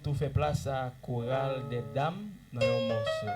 Tout fait place à chorale des dames dans un morceau.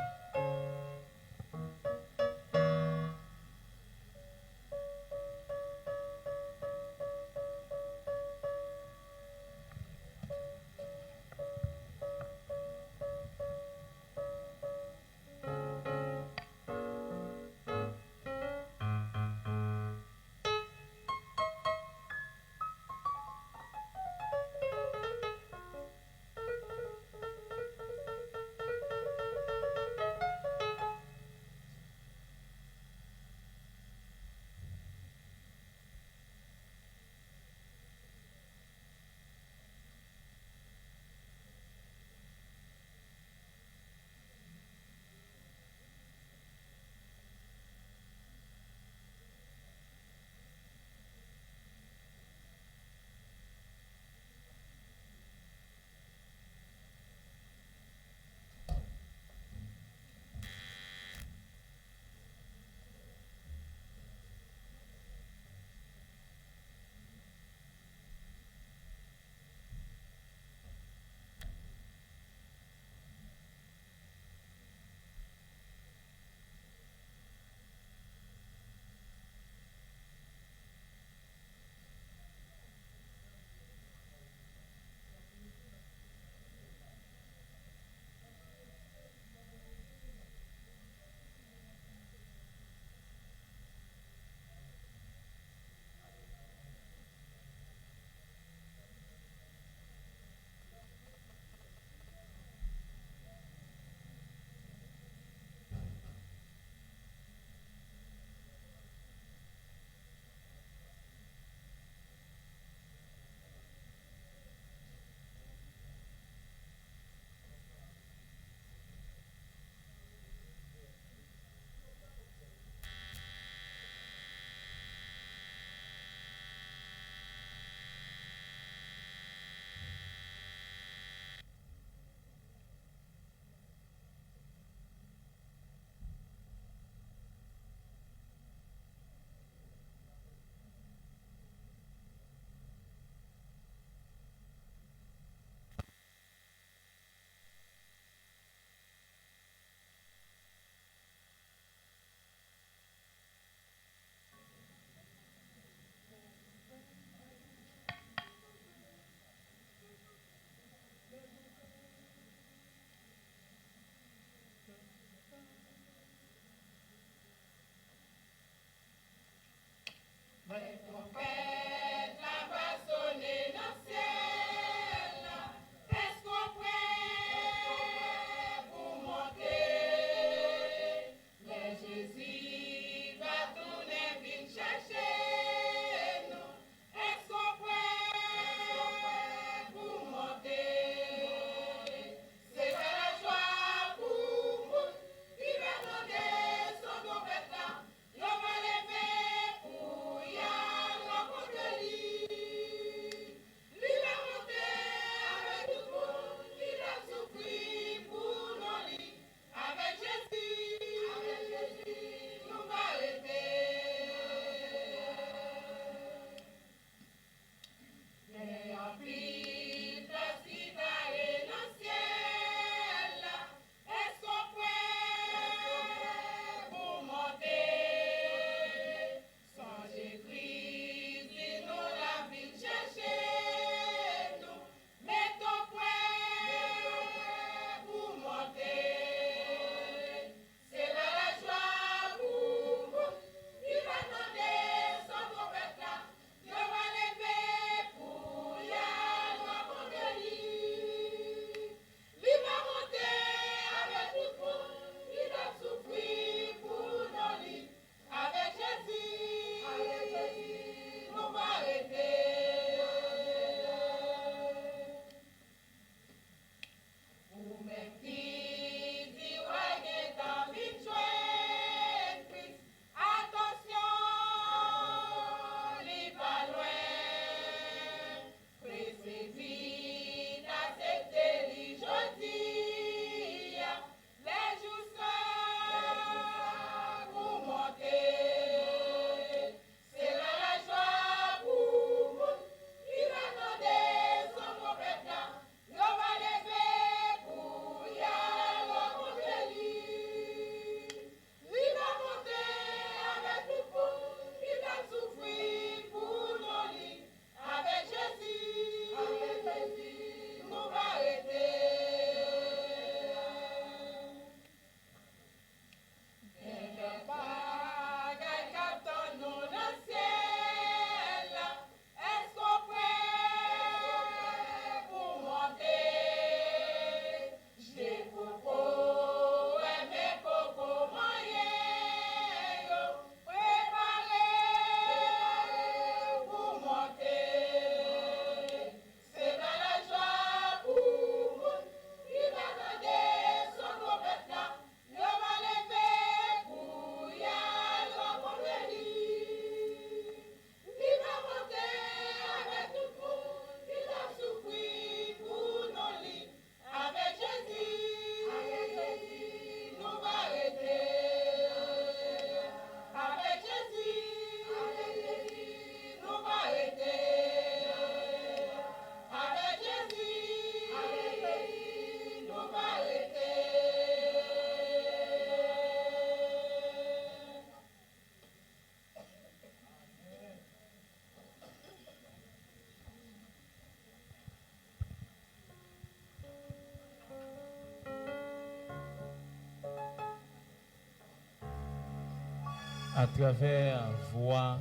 À travers voix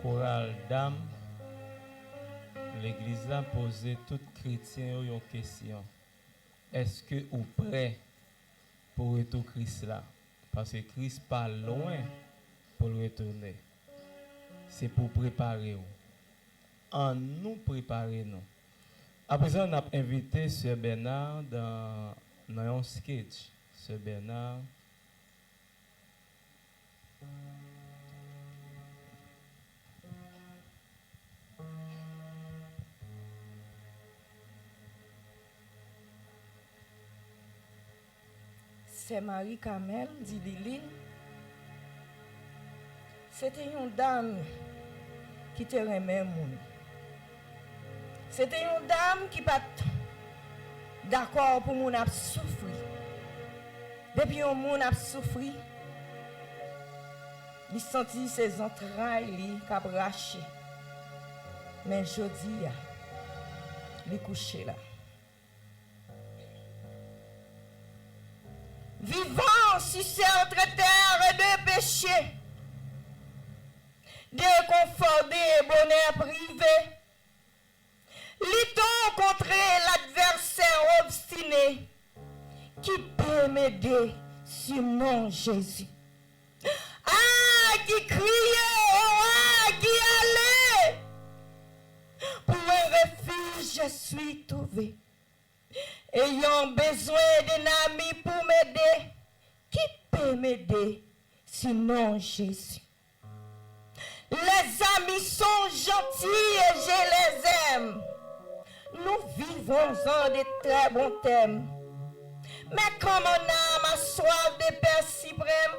chorale d'âme, l'Église a posé tout chrétien une question. Est-ce que vous prêt pour retourner Christ là? Parce que Christ pas loin pour le retourner. C'est pour préparer vous. En nous préparer nous. À présent, on a invité Sœur Bernard dans un sketch. Sœur Bernard. C'est Marie Kamel, dit Lili. C'était une dame qui te remet moun. C'était une dame qui pas d'accord pour moun a souffrir. Depuis un moun a souffrir, il sentit ses entrailles li cabraché. Mais jodi a, il couché là. Vivant sur cette terre de péché, de confort, de bonheur privé, luttons contre l'adversaire obstiné qui peut m'aider sur mon Jésus. Ah, qui criait, ah, qui allait, pour un refuge, je suis trouvé. Ayant besoin d'un ami pour m'aider, qui peut m'aider sinon Jésus? Les amis sont gentils et je les aime. Nous vivons en de très bons thèmes. Mais comme mon âme a soif de Père suprême,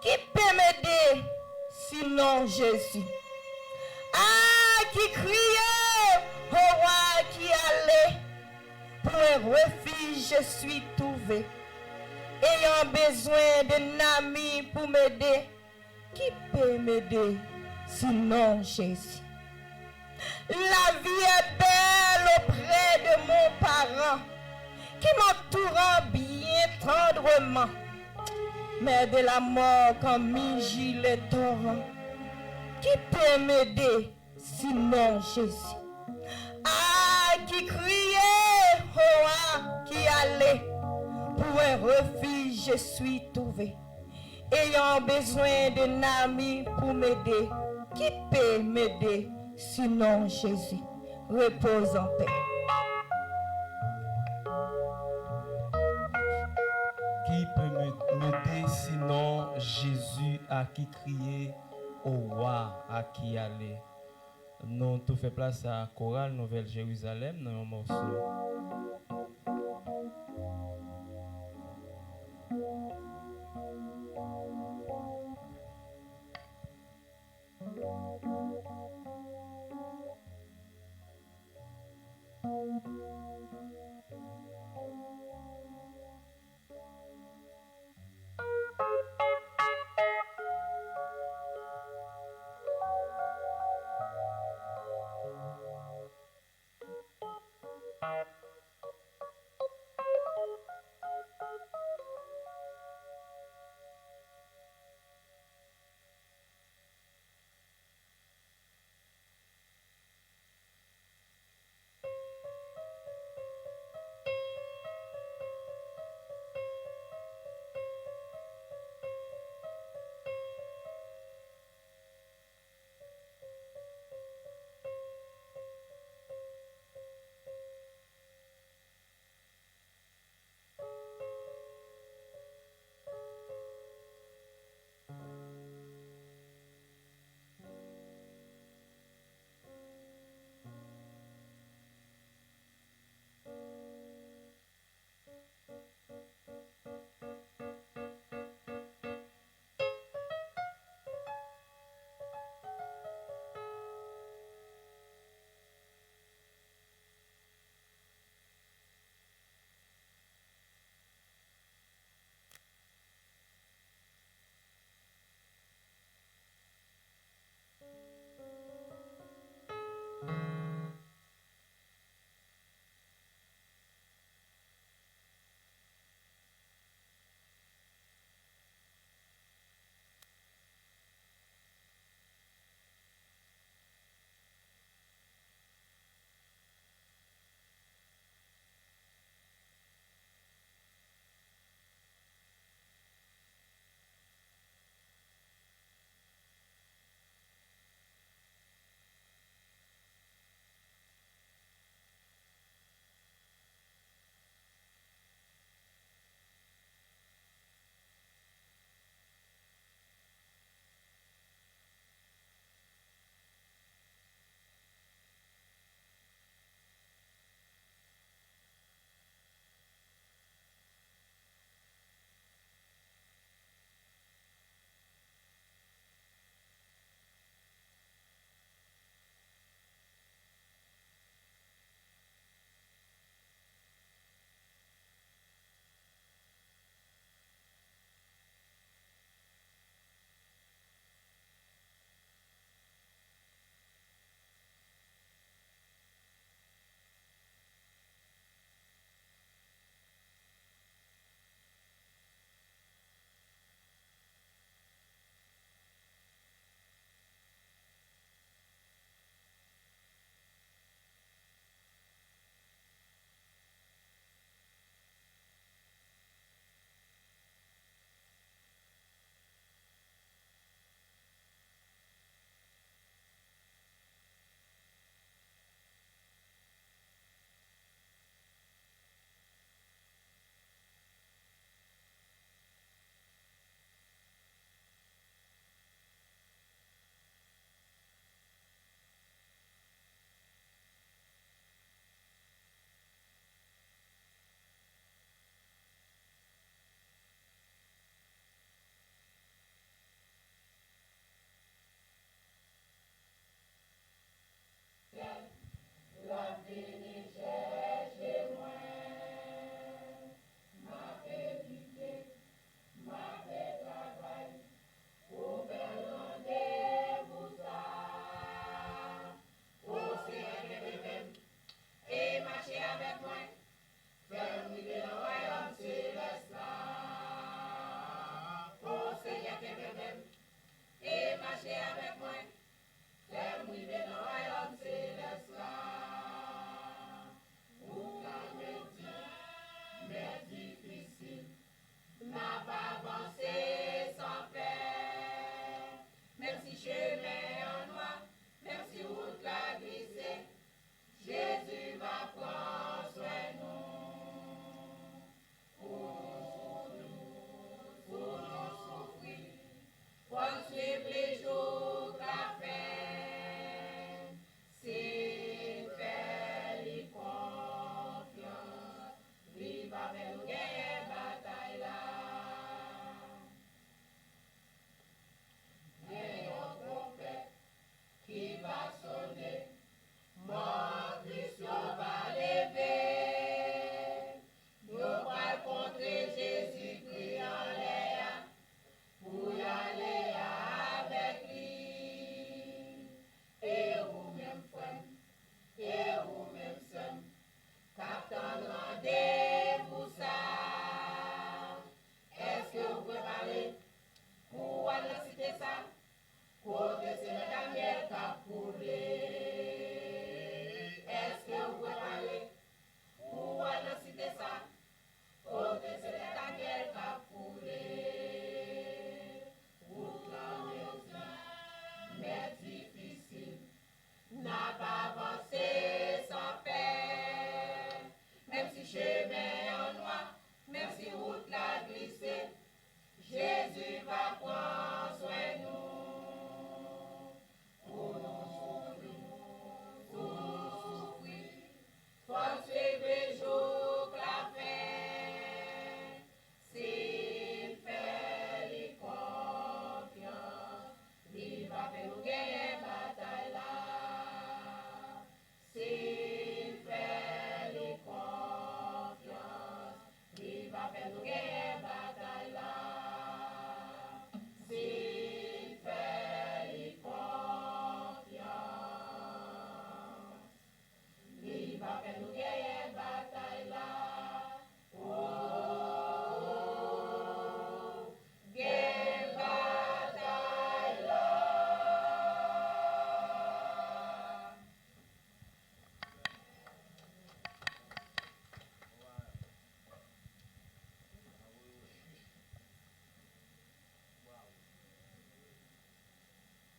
qui peut m'aider sinon Jésus? Ah, qui criait, au roi qui allait, pour un refuge je suis trouvé. Ayant besoin d'un ami pour m'aider, qui peut m'aider sinon Jésus? La vie est belle auprès de mon parent, qui m'entoure bien tendrement. Mais de la mort comme migile le torrent, qui peut m'aider sinon Jésus? Ah, qui criait, oh, qui allait, pour un refuge je suis trouvé. Ayant besoin d'un ami pour m'aider, qui peut m'aider sinon Jésus? Repose en paix. Qui peut m'aider sinon Jésus à qui crier, au roi à qui aller? Nous tout fait place à chorale Nouvelle Jérusalem dans un morceau.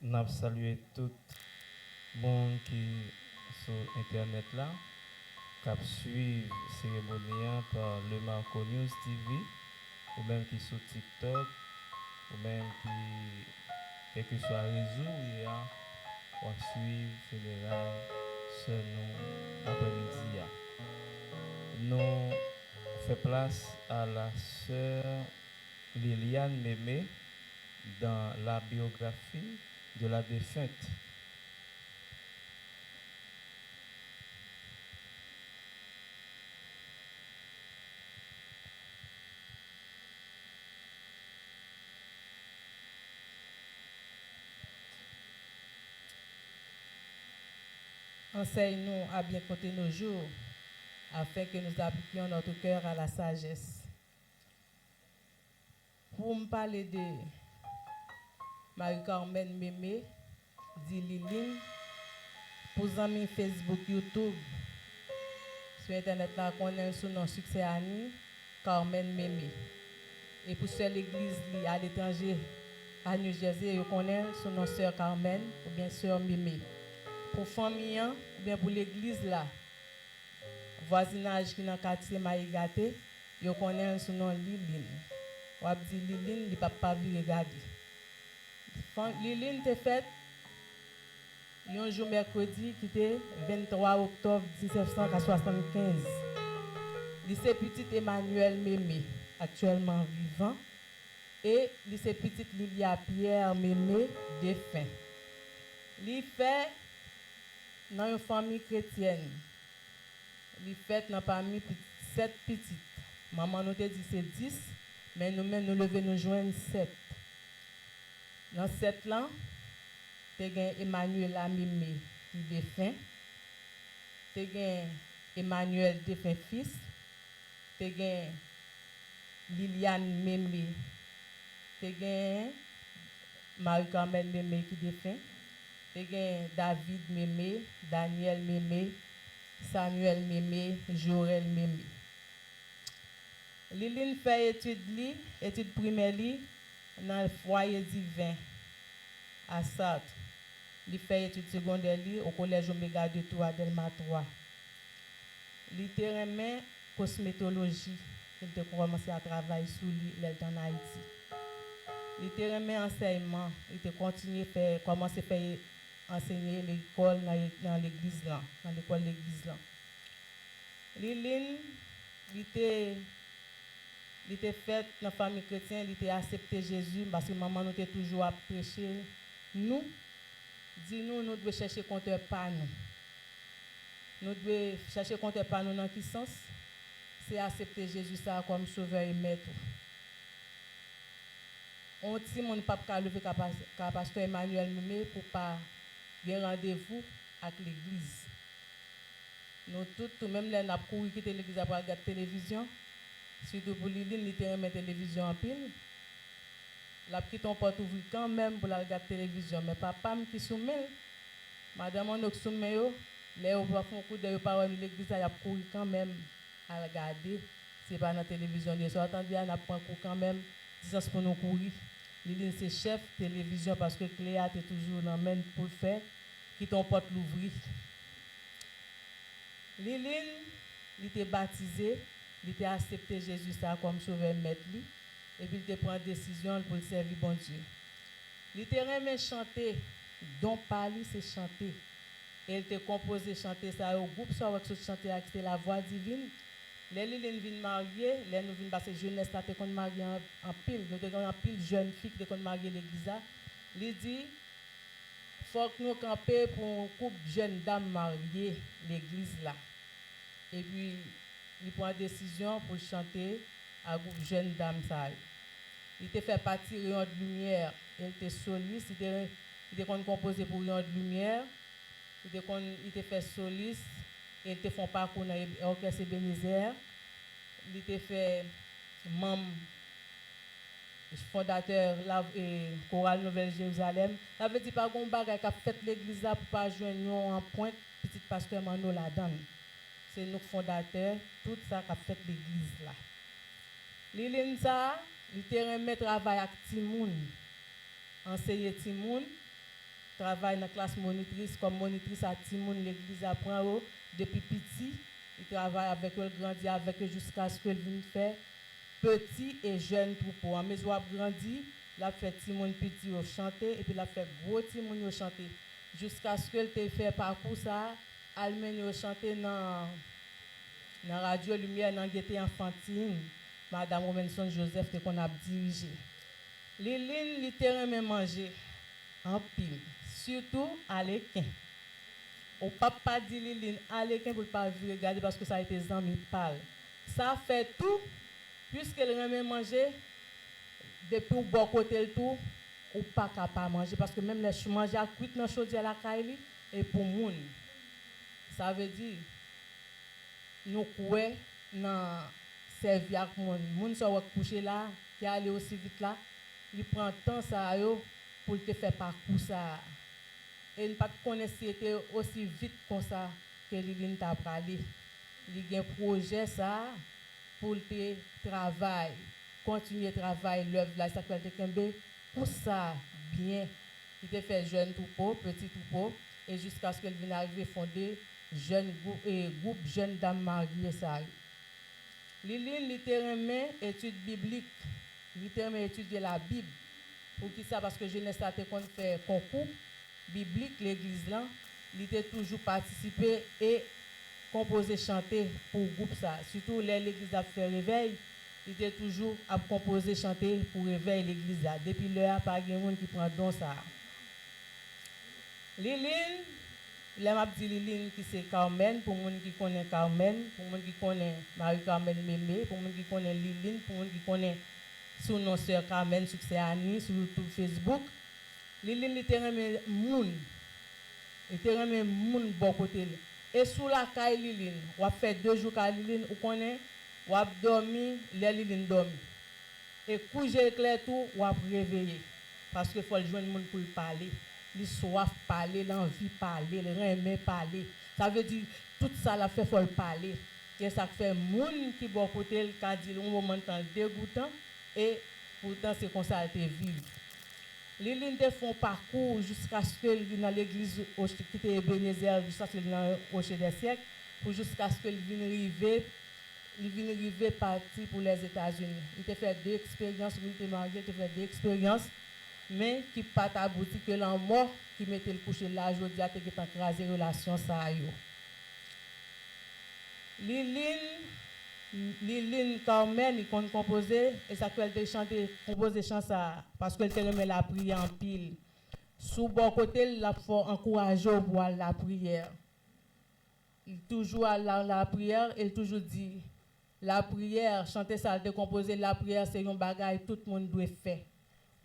Nous saluons tout le monde qui est sur Internet là, qui suit la cérémonie par le Marco News TV, ou même qui sur TikTok, ou même qui, quel que soit le réseau, ou à suivre funérailles ce nous après-midi. Nous faisons place à la sœur Liliane Mémé dans la biographie de la défunte. Enseigne-nous à bien compter nos jours, afin que nous appliquions notre cœur à la sagesse. Pour me parler de Marie-Carmen Mémé, dit Liline, pour amis Facebook, YouTube, sur Internet, là, on est sous nom succès Annie, Carmen Mémé. Et pour ceux l'église à l'étranger, à New Jersey, on connaît sous nom sœur Carmen ou bien sœur Mémé. Pour famille, ou bien pour l'église là, voisinage qui est dans le quartier Maïgate, on connaît sous nom Liline. On a dit Liline, il ne peut pas regarder. Liline était faite un jour mercredi qui était 23 octobre 1975. Lycée Petit Emmanuel Mémé, actuellement vivant, et lycée Petite Lilia Pierre Mémé, défunt. Il fait dans une famille chrétienne. Il fait dans parmi 7 petites. Maman nous a dit c'est 10, mais nous-mêmes nous levons nous joindre 7. Dans 7 ans, tu as Emmanuel Mémé qui est défunt. Tu as Emmanuel défunt fils. Tu as Liliane Mémé. Tu as Marie-Carmen Mémé qui défunt. Et gen David Mémé, Daniel Mémé, Samuel Mémé, Joël Mémé. Liline fait étude primaire dans le foyer divin à Sartre. Il fait études secondaires au collège Oméga de Tours Delma 3. Il a cosmétologie. Il a commencé à travailler sous lui en Haïti. Il a enseignement. Il a continué à commencer à faire enseigner l'école dans l'église là, dans l'école de l'église là. Liline, il était fait dans la famille chrétienne, il était accepté Jésus parce que maman nous était toujours à prêcher. Nous, dis-nous, nous devons chercher compteur par nous. Nous devons chercher compteur par nous dans quel sens? C'est accepter Jésus ça comme sauveur et maître. On dit mon papa lever pasteur Emmanuel Mémé pour pas un rendez-vous avec l'église. Nous tous, même les n'a couru quitter l'église pour regarder la télévision. Surtout pour Liline, il était mettre télévision en pile. La petite on porte ouvrir quand même pour la regarder télévision. Mais papa qui soumet, madame on qui soumet yo, les on va faire un coup de parole de l'église, il a couru quand même à regarder. C'est pas dans la télévision. Ils sont attendus à prendre un coup quand même. Distance pour nous courir. Liline c'est chef télévision parce que Cléa est toujours dans même pour le faire. Qui ton porte l'ouvrir. Liline, il était baptisé. Il était accepté Jésus ça comme sauveur maître lui, et puis il prend décision pour le servir bon Dieu. Il était aimé chanter, dont parler c'est chanter. Et il était composé chanter ça au groupe ça avec chanter avec la voix divine. Les Liline vient marier, les nous vient passer jeunesse là te qu'on marier en pile, nous te en pile jeune fille te qu'on marier l'église là. Il dit faut que nous camper pour un couple jeune dame mariée l'église là. Et puis il prend une décision pour chanter à groupe jeune dame ça. Il était fait partie rayon de lumière, il était soliste, il était composé pour rayon de lumière, il était fait soliste, il était fait parcours dans l'orchestre Ebenezer, il était fait membre fondateur et chorale Nouvelle Jérusalem. Ça veut dire pas qu'on bagage qu'a fait l'église là pour pas joindre en pointe petit pasteur Mano la donne. C'est nous fondateurs, tout ça qu'a fait l'église là. Liline ça, il te remet travail avec Timoun. Enseigner Timoun, travail dans la classe monitrice comme monitrice à Timoun l'église apprend depuis petit, il travaille avec eux, grandit avec eux jusqu'à ce qu'il vienne faire petit et jeune troupeau. En mesure où grandi, il a fait Timoun petit au chanter et puis il a fait gros Timoun au chanter jusqu'à ce qu'il te fait parcours ça. Allemagne au chanter dans Radio Lumière dans Gaieté Enfantine, Madame Robinson Joseph qu'on a dirigé. Liline littéralement manger en pile, surtout à l'équin. Au papa dit Liline à l'équin pour pas regarder parce que ça a été zami pâle. Ça fait tout puisqu'elle remet manger depuis au bon côté le tout ou pas capable manger parce que même les manger à cuite dans chaudière la caille et pour moun. Ça veut dire, nous couons dans servir avec moun. Moun qui couché là, qui allé aussi vite là, il prend temps ça pour te faire parcours ça. Et ne pas connaître si c'était aussi vite comme ça que Liline t'a parlé. Il y a un projet ça pour te travailler, continuer à travailler l'œuvre là, ça peut être pour ça bien. Il te fait jeune troupeau, petit troupeau, et jusqu'à ce qu'elle vienne arriver fonder jeune groupe jeunes dames mariées ça. Liline littéralement étude biblique, littéralement étudier la Bible. Pour qui ça parce que jeunesse a qu'on fait concours biblique l'église là, il était toujours participé et composer chanter pour groupe ça. Surtout l'église a fait réveil, il était toujours à composer chanter pour réveiller l'église là. Depuis l'heure pas quelqu'un qui prend don ça. Liline là m'a dit Liline qui c'est Carmen pour monde qui connaît Carmen, pour monde qui connaît Marie-Carmen Mémé, pour monde qui connaît Liline, pour monde qui connaît son nom sœur Carmen succès Annie sur YouTube Facebook. Liline littéralement moun. Littéralement moun bon côté. Et sous la caille Liline, on a fait 2 jours à Liline, on connaît, on a dormi, les Liline dormi. Et coucher éclair tout, on a réveillé. parce que faut le joindre monde pour parler. Il soif parler, l'envie parler, le aimer parler. Ça veut dire tout ça la fait faut le parler. Et ça fait monde qui bon côté le cas dit un moment dégoûtant et pourtant c'est comme ça elle vivre. Les lignes de font parcours jusqu'à ce qu'elle vienne dans l'église qui était Ebenezer jusqu'à ce qu'elle vienne au Rocher des siècles pour jusqu'à ce qu'elle vienne arriver partir pour les États-Unis. Il a fait 2 expériences, il était marié, il a fait 2 expériences, mais qui pas abouti que la mort qui mettait le coucher là, je dis à te écraser relation ça yo. Liline Carmen, il compte composer, et ça qu'elle a chanté, composer chant ça, parce qu'elle te remet la prière en pile. Sous bon côté, il a faut encourager pour la prière. Il toujours à la prière, il toujours dit, la prière, chanter ça, de composer la prière, c'est un bagage tout le monde doit faire.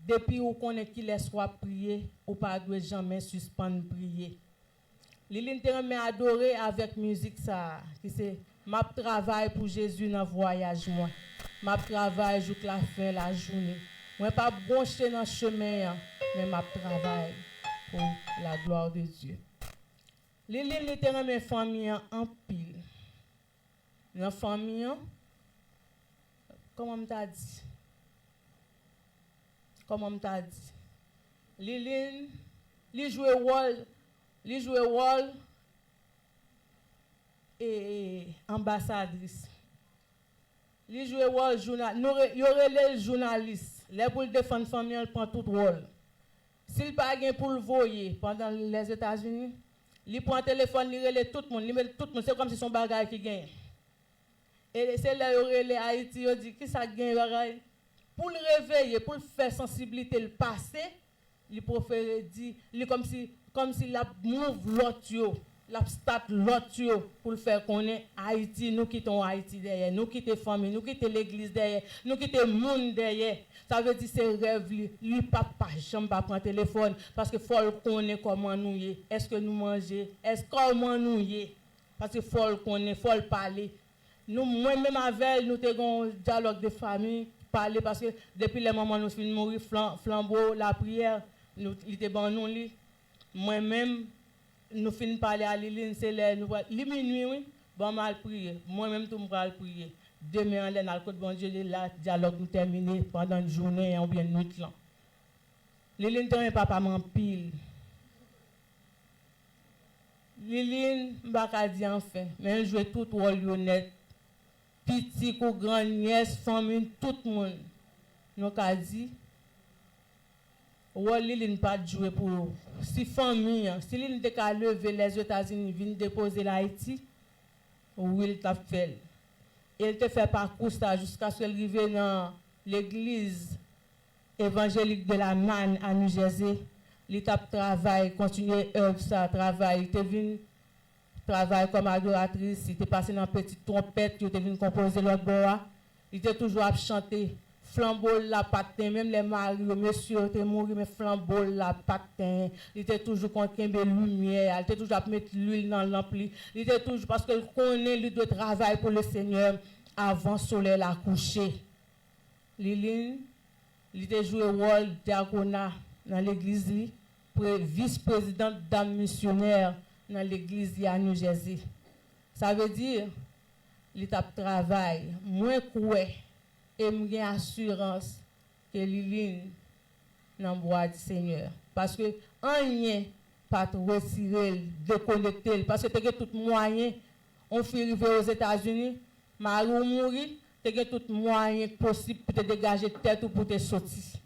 Depuis où qu'on est qui laisse soit prier, ou pas doit jamais suspendre prier. Liline te remet adorer avec musique ça, qui c'est m'a travail pour Jésus dans voyage moi. M'a travail jusqu'à la fin la journée. Moi pas branché dans chemin mais m'a travail pour la gloire de Dieu. Liline te remet famille en pile. Dans famille comment m't'a dit? Comment m't'a dit? Liline li jouer rôle et ambassadrice. Li joue rôle journaliste. Il y aurait les journalistes. Les pour défendre famille, elle prend tout rôle. S'il pas gain pour le voyer pendant les États-Unis, il prend téléphone, il relève tout le monde, il met tout le monde, c'est comme si son bagage qui gagne. Et c'est là il aurait les Haïti, il dit qui ça gagne bagage pour le réveiller, pour le faire sensibilité le passé, il préfère dire, il comme si la move l'autre la stat l'autre pour le faire connaître Haïti, nous quittons Haïti derrière, nous quittons famille, nous quittons l'église derrière, nous quittons le monde derrière. Ça veut dire c'est rêve lui pas jamais pas prendre téléphone parce que faut le connaître comment nous y est-ce que nous manger, est-ce comment nous y est parce que faut le connaître, faut le parler. Nous moi même avec nous avons un dialogue de famille parler parce que depuis les moments nous finissons mourir flambeau la prière nous il était bon nous li moi même nous finissons parler à Liline, c'est les minuit, oui, bon, mal prier. Moi-même, tout le monde prier. Demain, on a le bon Dieu, là, dialogue nous terminé pendant une journée ou bien une nuit. Liline, ton papa m'empile. Liline, je ne vais pas dire enfin, mais elle joue tout rôle honnête. Petit ou grand nièce, famille, tout le monde. Nous avons dit, Liline pas jouer pour si famille, si Liline te ka lever les États-Unis viennent déposer l'Haïti, il t'a fait. Il te fait parcours ça jusqu'à ce qu'elle arrive dans l'église évangélique de la Manne à New Jersey. Il t'a travaillé, continuer œuvre ça, travail. Il te venu travailler comme adoratrice, il te passé dans petite trompette, il te venu composer l'autre bois. Il était toujours à chanter. Flambeau la patin, même les maris, monsieur étaient morts, mais flambeau la patin, il était toujours contre la lumière, il était toujours à mettre l'huile dans l'ampli, il était toujours parce qu'il connaît, il doit travailler pour le Seigneur avant le soleil la coucher. Liline, il était joué rôle diaconat dans l'église, vice-présidente dame missionnaire dans l'église à New Jersey. Ça veut dire, il travaille, moins quoi. Et j'ai assurance que Liline dans le bois du Seigneur. Parce que rien pas te retirer, déconnecter. Parce que tu as tout moyen, on fait arriver aux États-Unis, Marie mourir, tu as tout moyen possible pour te dégager tête ou pour te sortir.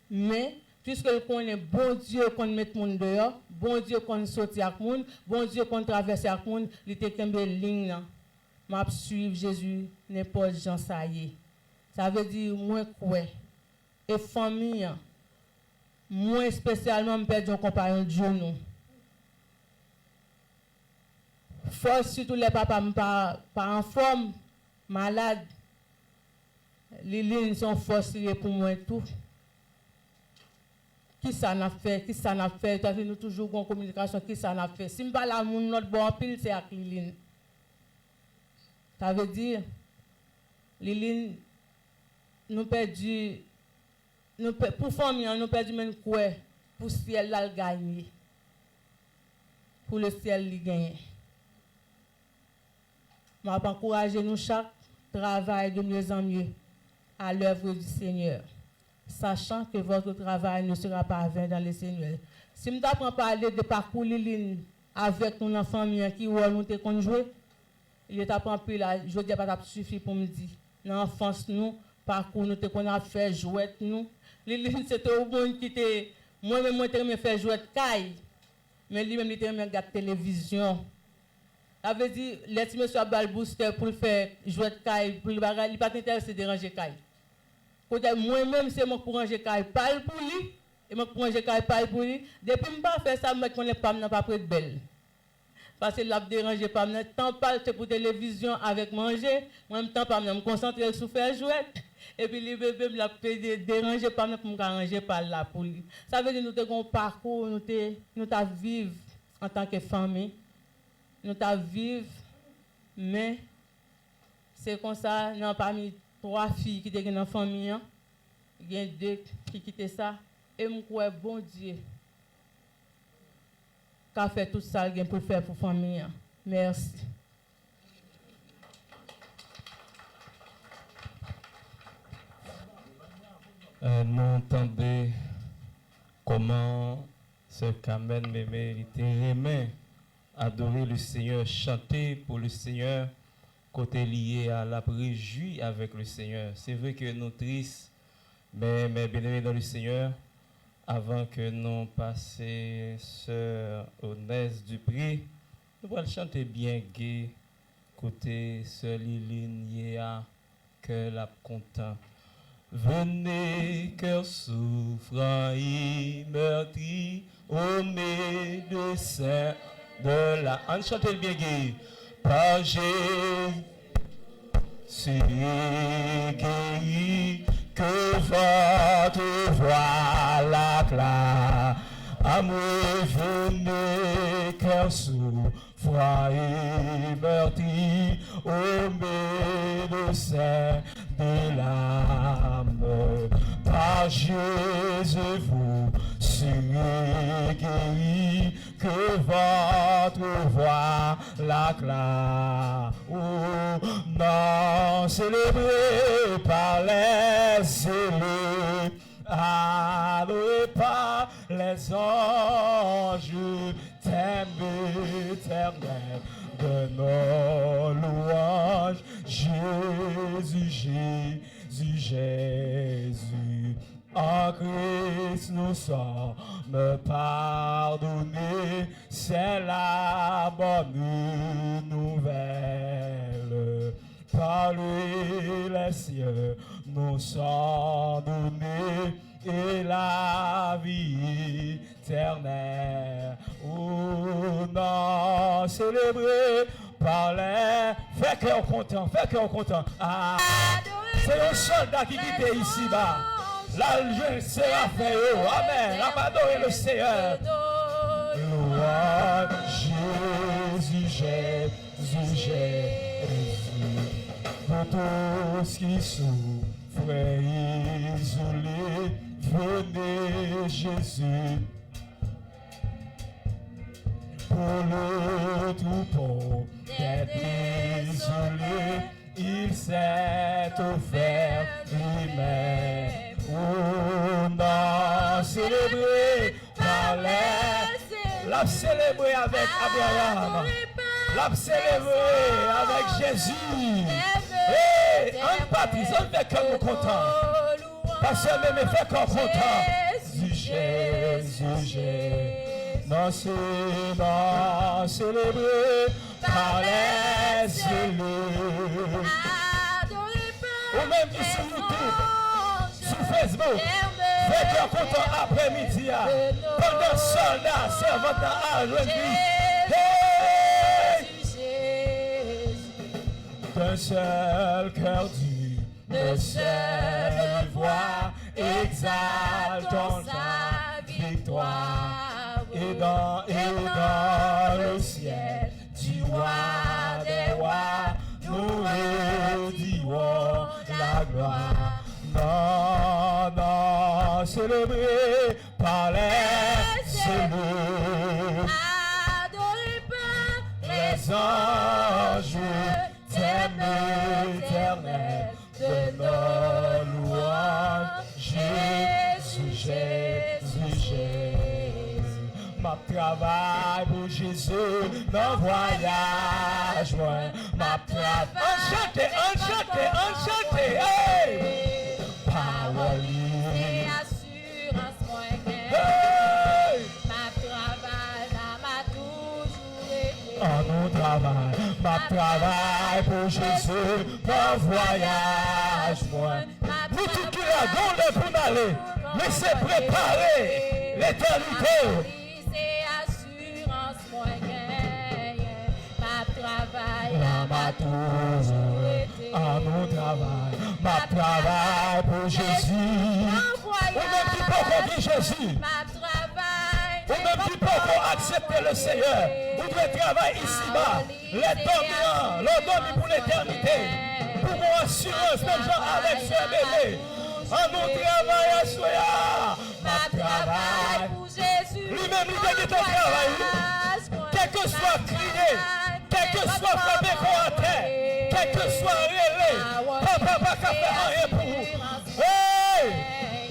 Mais, puisque le connaît bon Dieu qu'on met le monde dehors, bon Dieu qu'on sortit avec le monde, bon Dieu qu'on traverse avec le monde, il était qu'un bel ligne. M'a suivre Jésus, n'importe Jean ça y est. Ça veut dire moins quoi. Et famille, moins spécialement, me perdre un compagnon de Dieu nous. Force surtout les papas pas en forme, malade. Les lignes sont forcées pour moi tout. Qui ça n'a fait? Qui ça n'a fait? Tu as vu nous toujours en communication, qui ça n'a fait? Si je parle à mon notre bon pile, c'est avec Liline. Ça veut dire, Liline, nous perdu pour famille, nous perdons même quoi pour le ciel là le gagner. Pour le ciel le gagner. Je vais encourager nous chaque travail de mieux en mieux à l'œuvre du Seigneur, sachant que votre travail ne sera pas vain dans le Seigneur. Si nous apprends à parler de parcours Liline avec nos enfants qui nous te conjoué, il t'apprend plus là, je dis pas suffit pour me dire. Dans l'enfance nous, parcours nous te qu'on a fait jouet nous. Liline c'était au monde qui était moi-même moi t'aimais faire jouet caille. Mais lui-même il t'aimait regarder télévision. Ça veut dire, les monsieur a bal booster pour le faire jouer de caille, pour le bagage, il pas intéressé de ranger caille. Moi-même, c'est moi pour ranger caille, pas pour lui, et moi pour ranger caille, pas pour lui. Depuis que je ne pas faire ça, je ne connais pas, pas près de belle. Parce que là, je dérange pas, je temps pas pour télévision avec manger, moi, je temps pas, je me concentrer sur faire jouer. Et puis, les bébés, je ne dérange pas, pour me ranger pas là pour lui. Ça veut dire que nous avons un parcours, nous avons vivre en tant que famille. Nous avons vivre, mais c'est comme ça, nous parmi 3 filles qui étaient dans la famille, il y a 2 qui quittaient ça, et je crois, bon Dieu, qu'a fait tout ça pour faire pour la famille. Merci. Nous entendons comment ce Carmen Mémé était aimé. Adorer le Seigneur, chanter pour le Seigneur, côté lié à la réjouir avec le Seigneur. C'est vrai que nous tristes, mais bien-aimés dans le Seigneur, avant que nous passions sœur Onès Dupré, nous allons chanter bien gai, côté sœur Liline Yéa, cœur la content. Venez, cœur souffrant et meurtri, au médecin de la... On chante le bien gai. Par Jésus guéri, que votre voix l'acclame. Amour, venez, cœur souffrant et meurtri, au médecin de l'âme. Par Jésus, vous serez guéri, que votre voix l'acclame. Oh, non, célébré par les élus, adoré par les anges, thème éternel de nos louanges. Jésus, Jésus, Jésus, en Christ nous sommes pardonnés, c'est la bonne nouvelle. Par lui les cieux nous sont donnés et la vie éternelle. Oh non, célébré par les... Fais cœur content, fais cœur content. Ah, c'est un soldat qui quitte ici-bas. Là, le Séraphin, amen. On va adorer le Seigneur. Louange Jésus, Jésus, Jésus. Pour tous qui souffrent et isolés, venez Jésus. Pour le troupeau des désolés, il s'est offert lui-même. On a célébré par les... L'a célébré avec Abraham. L'a célébré avec Jésus. Et un patrie, on fait comme content. Parce que même fait comme content. Jésus, Jésus. Non, c'est célébré par les élus. Ou même sur YouTube, sur Facebook, faites un content après-midi. Pendant soldat, servant à Jésus. D'un seul cœur d'une seule voix, exaltons sa victoire. Et dans le ciel du roi des rois, nous redisons la gloire. Non, non, célébré par les cellules. Adoré par Les anges, éternel de nos louanges. Jésus, Jésus, Jésus. Ma travail pour Jésus, mon voyage, moi. Ma travail. Enchantez, hey! Power. et assurance moi Hey! ma travail m'a toujours été. Mon travail, ma travail pour Jésus, mon voyage, moi. Nous tous qui là, pour aller, laissez préparer l'éternité. C'est assurance moi ma travail m'a toujours été. Mon travail, ma travail pour Jésus. Ou même qui peut conduire Jésus. ma travail Ou même qui peut accepter le Seigneur. Ou de travail ici-bas. Les dominants, l'ordonne pour l'éternité. Pour mon assurance, même gens avec ce bébé. En nous travail à soya. Ma travail pour Jésus. Lui-même, il dit ton travail. Quel que soit crié, quel que soit frappé qu'on terre, quel que soit relais, papa pas qu'à faire rien pour vous. Hey!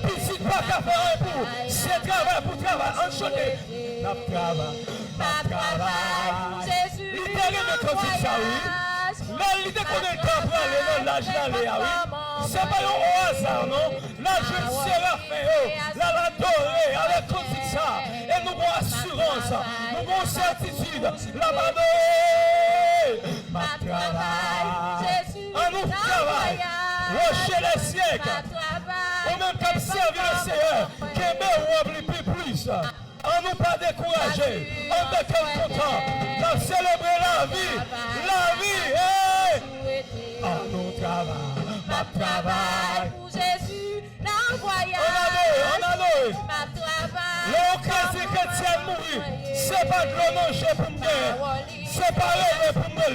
Petit pas qu'à faire rien pour vous. C'est travail pour travail. Enchanté. Ma travail. Jésus. L'idée de conduire ça, oui. L'idée qu'on est temps pour aller dans l'âge d'aller, oui. C'est pas un hasard, non? La jeune Séraphin, la adorée, avec conduire ça. Et nous avons assurance, nous avons certitude. La adorée. Ma travail. Un nouveau travail. Rocher les siècles. Ou même comme servir le Seigneur. Qui est plus. On nous pas décourager. On est content. On célébrer la vie. La vie. Hey! On nous travaille. Ma travail. Pour Jésus, dans le voyage. On a loué. Ma travail. Le chrétien mourir. C'est pas de l'hommage pour me. C'est pas rêver pour me.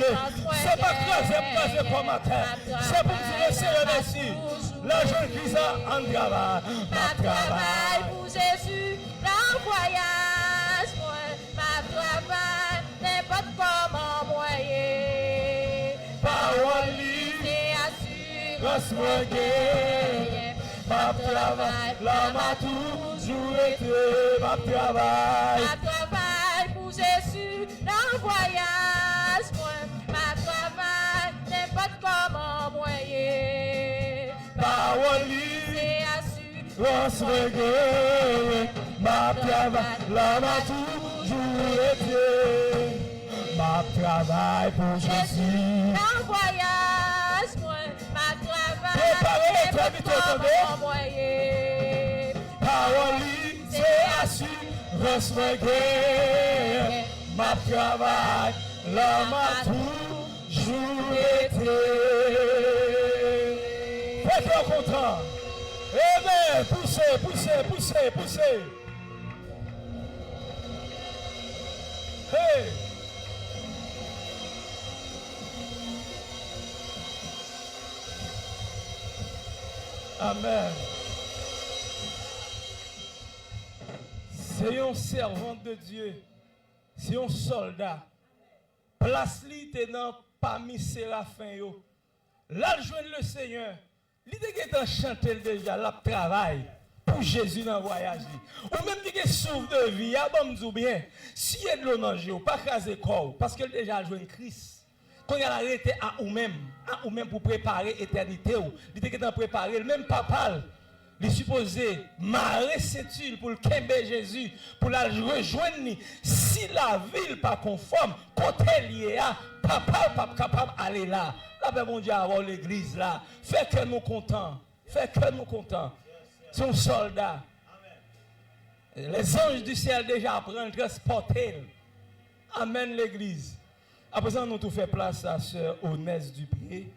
C'est pas craser pour ma terre. C'est pour me dire, Seigneur, merci. La jeune qui a en travail. Ma travail pour Jésus, dans le voyage. Ma travail, n'importe comment moyen. Parole C'est assuré. grâce-moi gué. Ma travail, là m'a toujours été. Ma travail. Ma travail pour Jésus, dans le voyage. Ma travail, n'importe comment moyen. Parole C'est assuré. grâce-moi gué. Ma travail, là m'a toujours été. Ma travail pour Jésus. Un voyage, ma travail. Préparez les serviteurs, attendez. Moyen. Parole, c'est assurance gué. Ma travail, là m'a toujours été. Faites-le content. Amen. Poussez. Hey. Amen. C'est un servant de Dieu. C'est un soldat. Place li tenant parmi Séraphin yo. Là, joindre le Seigneur. L'idée qui est chanter déjà, la travail pour Jésus dans le voyage. Ou même qui est souffle de vie, bon bien. Si il y a de l'eau dans le pas craser corps, parce que déjà joint Christ. Quand il a arrêté à vous-même pour préparer l'éternité, il était préparé, le même papa, il est supposé marrer cette île pour le Kembe Jésus, pour la rejoindre. Si la ville pas conforme, côté lié à, papa pas capable d'aller là. Là, mon Dieu, avoir l'église là. Fait que nous contents. C'est un soldat. Les anges du ciel déjà apprennent à transporter. Amen l'église. À présent, nous tout fait place à Sœur Onès Dupré.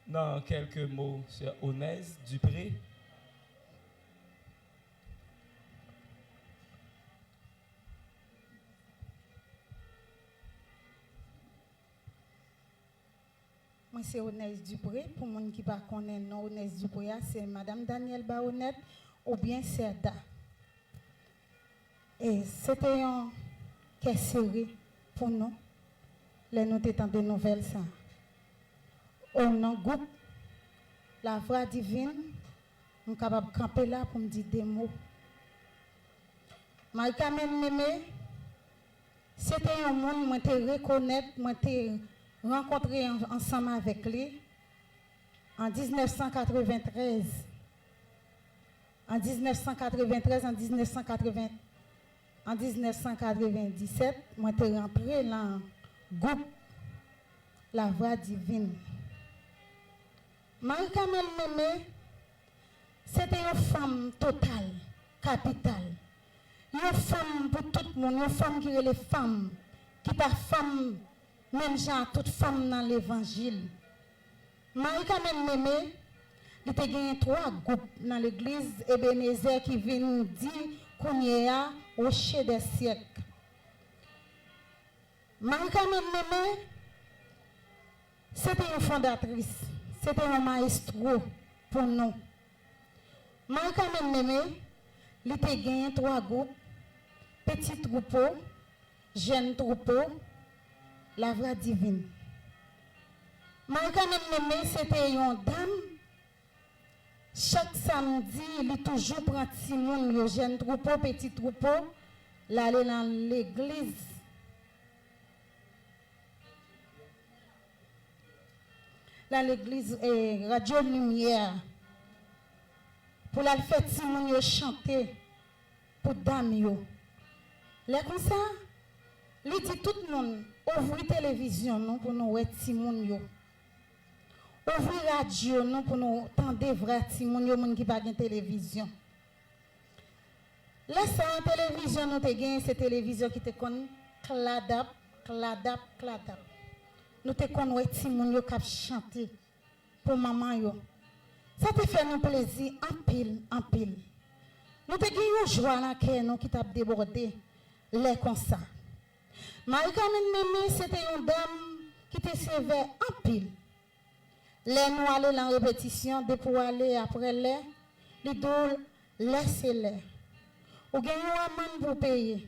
Dans quelques mots, Sœur Onès Dupré. Moi, c'est Onès Dupré. Pour les gens qui ne connaissent pas Onès Dupré, c'est Madame Danielle Baronnet, ou bien Serda. Et c'était une série pour nous. Les nous étant des nouvelles ça. Au nom groupe La Voix Divine, nous sommes capables de camper là pour me dire des mots. Marie-Carmen Mémé, c'était un monde moi te reconnaître, moi te rencontrer ensemble avec lui en 1993. En 1993, en 1997, moi te rentré dans le groupe La Voix Divine. Marie-Carmen Mémé, c'était une femme totale, capitale. Une femme pour tout le monde, une femme qui est les femmes, qui est femme, même genre, toute femme dans l'évangile. Marie-Carmen Mémé, il a gagné 3 groupes dans l'église Ebenezer qui viennent dire qu'on y a au chef des siècles. Marie-Carmen Mémé, c'était une fondatrice, c'était un maestro pour nous. Marie-Carmen Mémé, il a gagné 3 groupes, petit troupeau, jeune troupeau, La Voix Divine. Marie-Carmen Mémé, c'était une dame. Chaque samedi, il toujours prend petit monde, jeune troupeau, petit troupeau, l'aller dans l'église. Dans l'église Radio Lumière. Pour la faire petit monde chanter pour dame yo. Là comme ça, il dit tout le monde, ouvrez télévision non pour nous voir petit monde yo. Ouvrez radio non pour nous entendre vrai petit monde qui pas de télévision. Là ça en télévision nous te gagne cette télévision qui te connaît cladap. Nous te connaît petit monde yo qui chanter pour maman yo. Ça te fait nous plaisir en pile. Nous te gagne joie dans cœur nous qui t'a débordé les comme ça. Marie-Carmen Mémé c'était une dame qui te servait en pile. Les nous aller en répétition, de pour aller après les doux, laissez-les. Ou gagnez un man pour payer.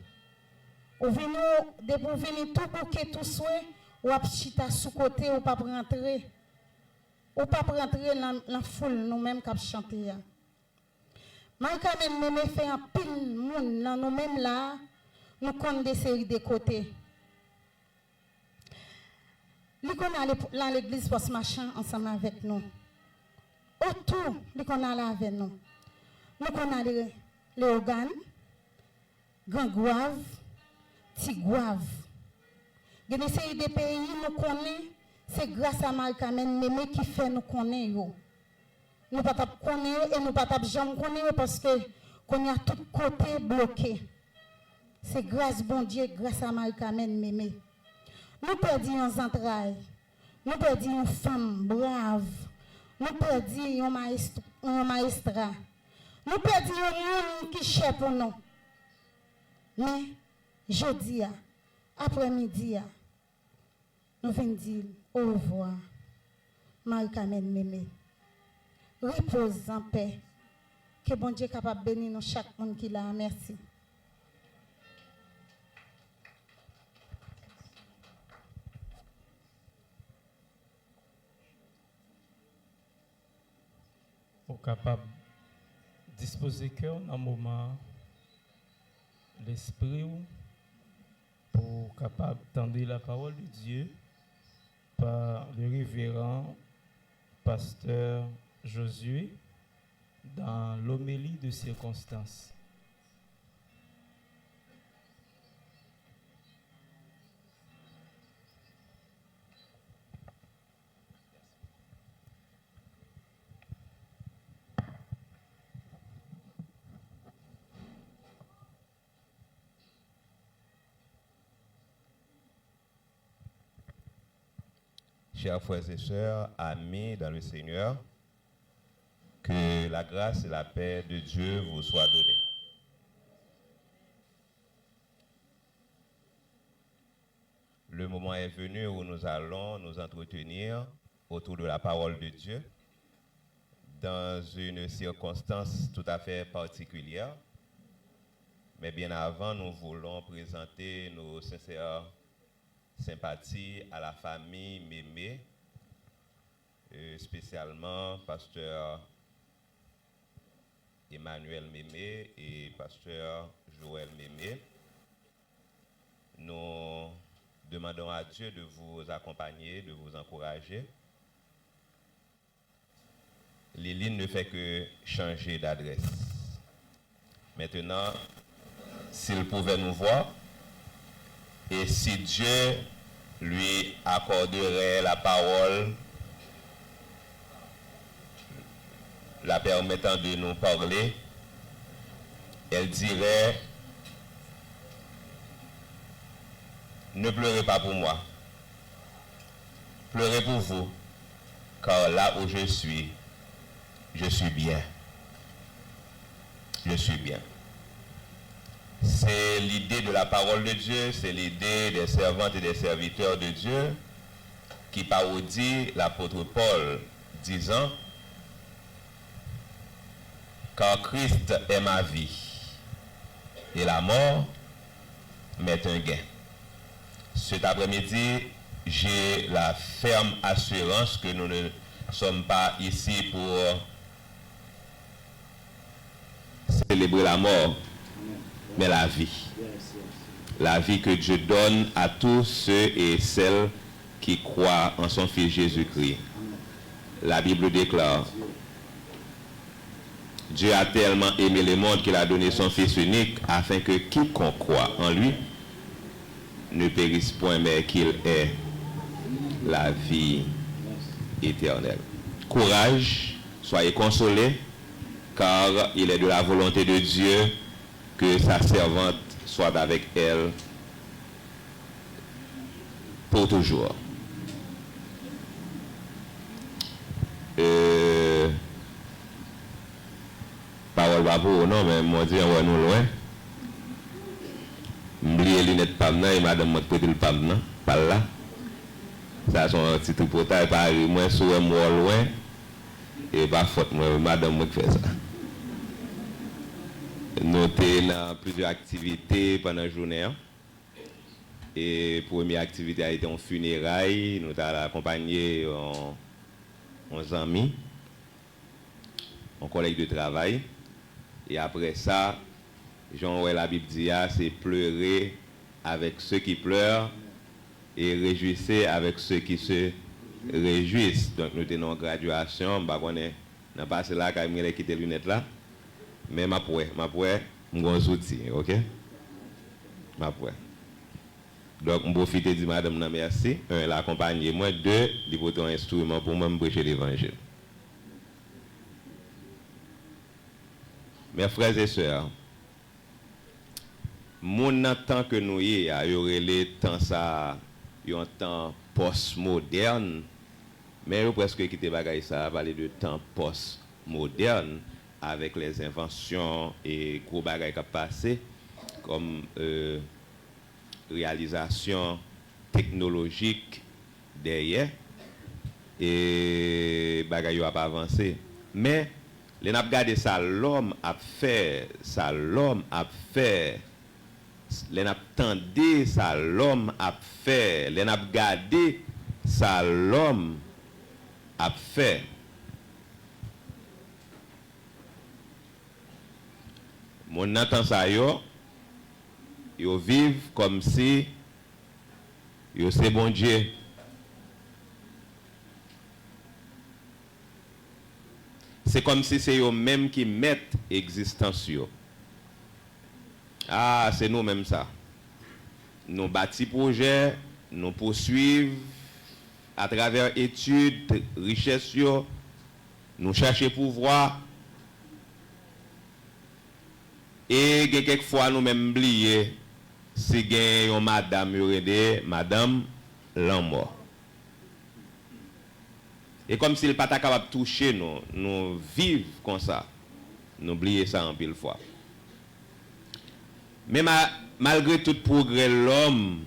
Ou venez de pour venir tout pour que tout soit, ou apchita sous côté, ou pas rentrer. Ou pas rentrer dans la foule, nous-mêmes qui chanter. Marie-Carmen Mémé fait un pile monde, nous-mêmes là, nous connaissons des séries de côtés. Nous allons dans l'église post-machin ensemble avec nous. Autour, nous allons avec nous. Nous allons les organes, Gangouave, Tigouave. Il y a des séries de pays nous connaissons, c'est grâce à Marie-Carmen Mémé qui fait nous connaître. Nous ne pouvons pas connaître et nous ne pouvons pas jamais connaître parce que qu'on a tout côté bloqué. C'est grâce bon Dieu, grâce à Marie-Carmen Mémé. Nous perdons un entrailles, nous perdons une femme brave, nous perdons un maestra, nous perdons un monde qui cherche pour nous. Mais, jeudi, après-midi, nous venons dire au revoir, Marie-Carmen Mémé. Repose en paix. Que bon Dieu est capable de bénir nous chaque monde qui l'a. Merci. Capable de disposer cœur dans un moment l'esprit pour capable d'entendre la parole de Dieu par le révérend pasteur Josué dans l'homélie de circonstance. Chers frères et sœurs, amis dans le Seigneur, que la grâce et la paix de Dieu vous soient données. Le moment est venu où nous allons nous entretenir autour de la parole de Dieu dans une circonstance tout à fait particulière. Mais bien avant, nous voulons présenter nos sincères sympathies à la famille Mémé, spécialement pasteur Emmanuel Mémé et pasteur Joël Mémé. Nous demandons à Dieu de vous accompagner, de vous encourager. Liline ne fait que changer d'adresse. Maintenant, s'il pouvait nous voir, et si Dieu lui accorderait la parole, la permettant de nous parler, elle dirait: ne pleurez pas pour moi, pleurez pour vous, car là où je suis bien. Je suis bien. C'est l'idée de la parole de Dieu, c'est l'idée des servantes et des serviteurs de Dieu qui parodie l'apôtre Paul disant: car Christ est ma vie et la mort m'est un gain. Cet après-midi, j'ai la ferme assurance que nous ne sommes pas ici pour célébrer la mort, mais la vie. La vie que Dieu donne à tous ceux et celles qui croient en son Fils Jésus-Christ. La Bible déclare: Dieu a tellement aimé le monde qu'il a donné son Fils unique afin que quiconque croit en lui ne périsse point, mais qu'il ait la vie éternelle. Courage, soyez consolés, car il est de la volonté de Dieu que sa servante soit avec elle pour toujours. Parole pas pour non, mais moi dire ouais nous loin. M'oublier lunette pam nan et madame m'a prêté le pam nan, par là. Ça son petit tripotage par moi sur moi loin et pas faute moi madame m'a fait ça. Nous sommes dans plusieurs activités pendant la journée. Et première activité a été en funérailles. Nous avons accompagné un ami, un collègue de travail. Et après ça, Jean, la Bible dit, c'est pleurer avec ceux qui pleurent et réjouissez avec ceux qui se réjouissent. Donc nous sommes en graduation. On n'a pas là quand il a quitté les lunettes là. Mais ma pouet, m'gon outil, ok? Ma pouet. Donc, je profite de dire madame non merci. Un, elle a accompagné moi. Deux, il faut un instrument pour moi me prêcher l'évangile. Mes frères et sœurs, mon temps que nous y a aurait les temps ça, un temps post-moderne, mais je presque quitté bagaille ça parler de temps post-moderne avec les inventions et gros bagaille qui ont passé comme réalisation technologique derrière et bagaille a pas avancé. Mais les n'a regardé ça l'homme a fait, ça l'homme a fait. Les n'a tendé ça l'homme a fait. Les n'a regardé ça l'homme a fait. Mon entend ça yo vivent comme si yo c'est bon Dieu. C'est comme si c'est eux même qui mettent existence yo. Ah, c'est nous même ça. Nous bâtis projet, nous poursuivons à travers études, richesse yo, nous chercher pouvoir. Et quelquefois nous même oublier si gen yon madame yorede, madame l'amour. Et comme s'il pas capable de toucher nous, nous vivons comme ça. Nous oublions ça en pile fois. Mais malgré tout progrès l'homme,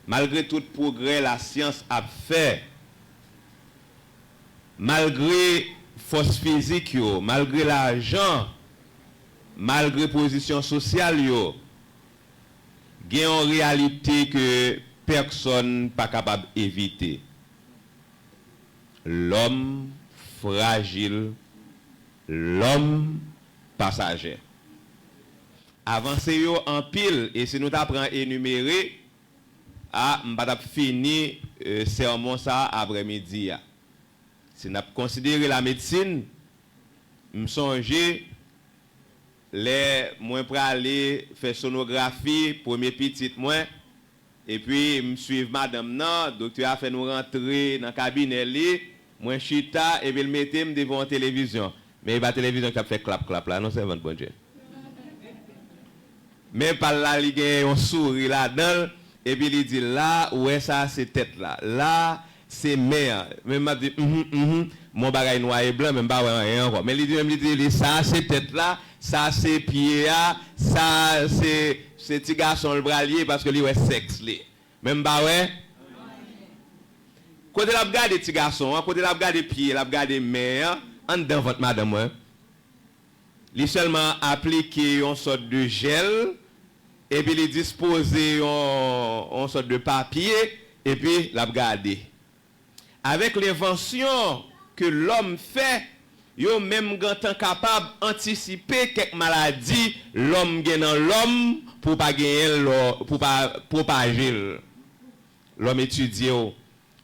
malgré tout progrès la science a fait, malgré force physique, yo, malgré l'argent, malgré position sociale, yo, il y a une réalité que personne n'est pas capable d'éviter. L'homme fragile, l'homme passager. Avancez en pile, et si nous t'apprenons à énumérer, nous allons finir sermon ça après-midi. Si nous considérons la médecine, je songe les moins pour aller faire sonographie premier petit moins et puis me suivre madame non docteur a fait nous rentrer dans le cabinet li moi chita et puis le mettre devant la télévision mais la télévision qui a fait clap clap là non c'est bon Dieu mais par là il y a un sourire là-dedans et puis il dit là ouais ça c'est tête là c'est mère même m'a dit mon bagage noir et blanc même pas rien encore mais il dit ça c'est tête là ça c'est pied ça c'est petit garçon le bras lié parce que lui est sexe li même pas ouais côté la regarder petit garçon côté la regarder pied la regarder mère en dedans votre madame ouais lui seulement appliquer une sorte de gel et puis il disposer une sorte de papier et puis la regarder avec l'invention que l'homme fait, yo même gantan capable anticiper quelques maladies l'homme gagne dans l'homme pour pas gagner pour pas propager. L'homme étudie,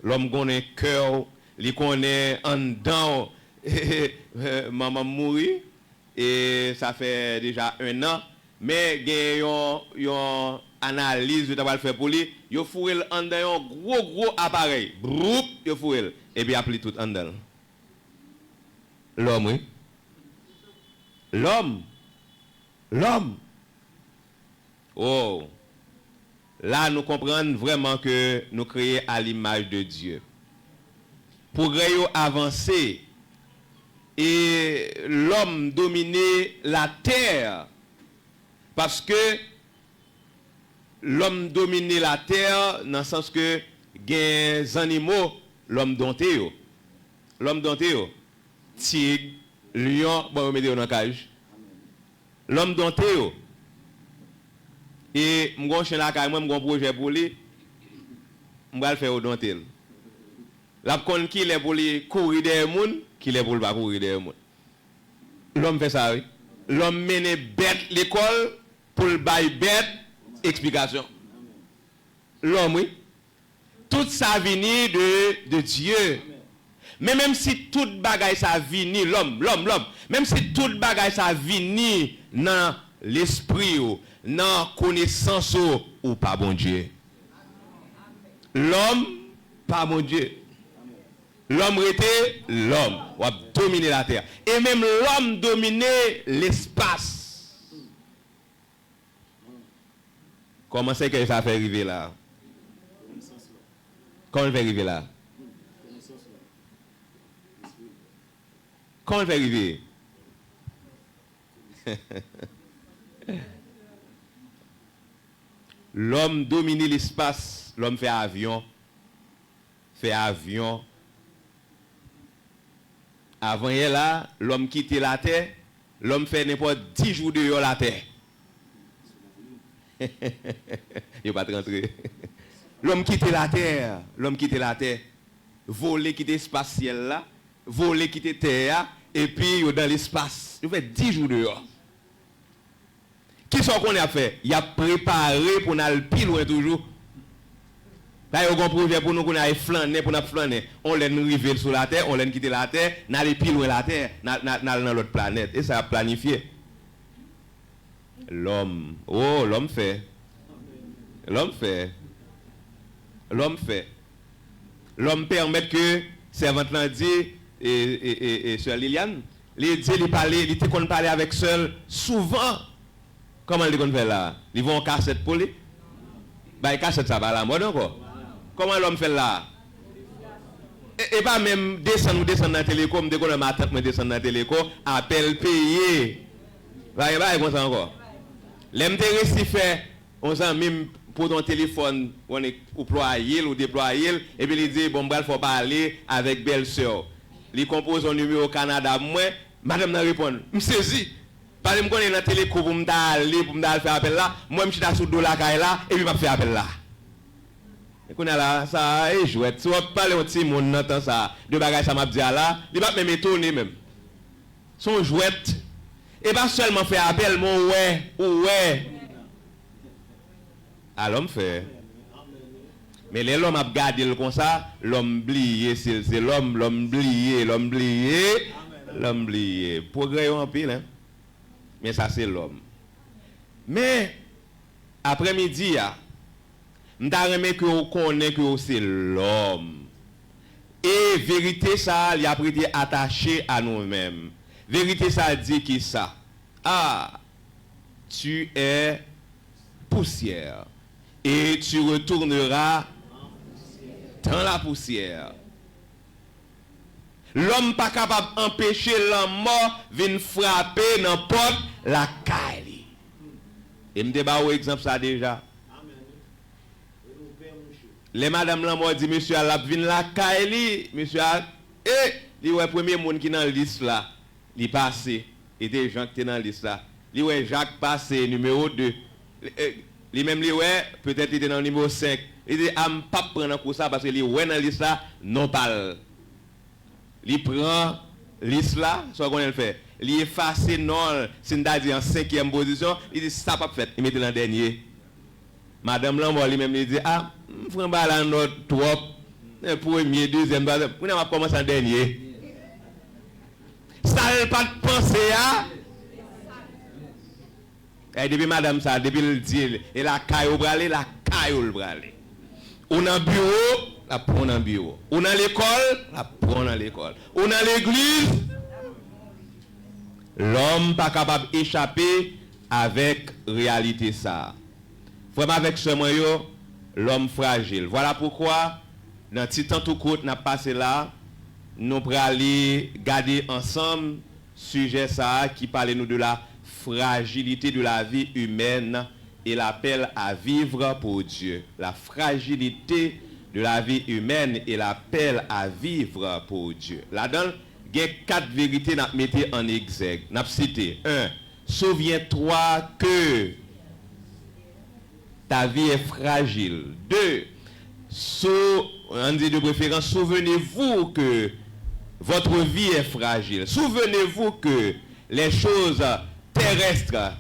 l'homme connaît cœur, il connaît en dedans maman mourir et ça fait déjà 1 an mais gagne yon analyse je t'avais fait pour lui yo fourré en dedans un gros appareil broup yo fourré et puis appli tout en dedans l'homme oui l'homme oh là nous comprenons vraiment que nous créons à l'image de Dieu progrès avancer et l'homme dominait la terre parce que l'homme dominait la terre dans le sens que les animaux, l'homme dompté, tigre, lion, bon, on met dans la cage. L'homme dompté, et je suis là, moi, je projet pour lui, je vais le faire au dompté. La con qui est pour lui courir des gens, qui est pour lui pas courir des gens. L'homme fait ça, oui. L'homme mène bête l'école pour le bail bête explication. L'homme, oui. Tout ça vient de Dieu. Mais même si tout bagaille ça vient, l'homme, même si tout bagaille ça vient dans l'esprit, dans la connaissance ou pas bon Dieu. L'homme, pas bon Dieu. L'homme était l'homme, ou a dominé la terre. Et même l'homme dominait l'espace. Comment c'est que ça fait arriver là? Comment il fait arriver là? Comment il fait arriver? L'homme domine l'espace, l'homme fait avion. Avant là, l'homme quitte la terre, l'homme fait n'importe 10 jours de la terre. Il va pas rentrer. L'homme quitte la terre, voler quitter spatial là, voler quitter terre et puis dans l'espace. Il fait 10 jours dehors. Qui sont qu'on a fait? Il a préparé pour aller plus loin toujours. Là, il y a un projet pour nous qu'on aille flâner, pour nous flâner. On l'aime river sur la terre, on l'aime quitter la terre, n'aller plus loin la terre, dans l'autre planète. Et ça a planifié. L'homme, oh, l'homme fait. L'homme permet que, servante l'a dit, et Sœur Liliane, il dit, il parler avec seul souvent. Comment ils vont faire là? Ils vont en cassette pour lui? Bah, cassette ça va la mode encore. Comment l'homme fait là? Et pas même descendre dans la télécom, dès qu'on a ma tante me descendre dans la télécom, appel payé. Bah, comme ça encore. L'aime te fait, on s'en même pour ton téléphone, on est employé ou déployé, et puis il dit, bon, il faut parler avec belle-sœur. il compose un numéro au Canada. Moi, madame n'a répondu. Je me saisis. Parce que je connais dans la télé pour me faire appel là. Moi, je suis sous le là, et puis je fais appel là. Et qu'on a là, ça est jouette. Si on parle un petit monde, entend ça. De bagages, ça m'a dit là. Il va même étonner même. Son jouette. Et pas seulement faire appel, mon ouais. À l'homme fait. Mais les l'homme a gardé comme ça, l'homme oublié, c'est l'homme oublié. Progrès en pile, hein? Mais ça c'est l'homme. Mais après-midi, m'ta que vous connaissez que c'est l'homme. Et vérité ça, il a été attaché à nous-mêmes. Vérité ça dit qui ça? Ah, tu es poussière et tu retourneras dans la poussière. L'homme pas capable d'empêcher l'homme mort de frapper n'importe la caille. Et me débat un exemple ça déjà. Les madame Lamor dit monsieur la vin la caille, monsieur il ouais premier monde qui dans la liste là, il passé et des gens qui étaient dans la liste là. Il ouais Jacques passé numéro 2. Lui même lui ouais peut-être il était dans le numéro 5. Il dit am pas prendre pour ça parce que lui ouais dans la liste là non parle. Il prend liste là, soit qu'on le fait. Il efface non, c'est dire en 5e position, il dit ça pas fait, il met dans le dernier. Madame Lamor lui même lui dit ah, frère ba la note trop premier, deuxième, troisième, on va commencer en dernier. Ça pas de penser à et depuis madame ça, depuis le dit et la caille au bralé, la caille au bralé. On a bureau, la prend dans bureau. On a l'école, la prend dans l'école. On a l'église. L'homme pas capable d'échapper avec réalité ça. Vraiment avec ce moyen, l'homme fragile. Voilà pourquoi dans petit temps tout court n'a passé là, nous pour aller garder ensemble sujet ça qui parle nous de la fragilité de la vie humaine et l'appel à vivre pour Dieu. La fragilité de la vie humaine et l'appel à vivre pour Dieu. Là-dedans, il y a 4 vérités à mettre en exergue. N'a cité 1. Souviens-toi que ta vie est fragile. 2. On dit de préférence, souvenez-vous que votre vie est fragile. Souvenez-vous que les choses terrestres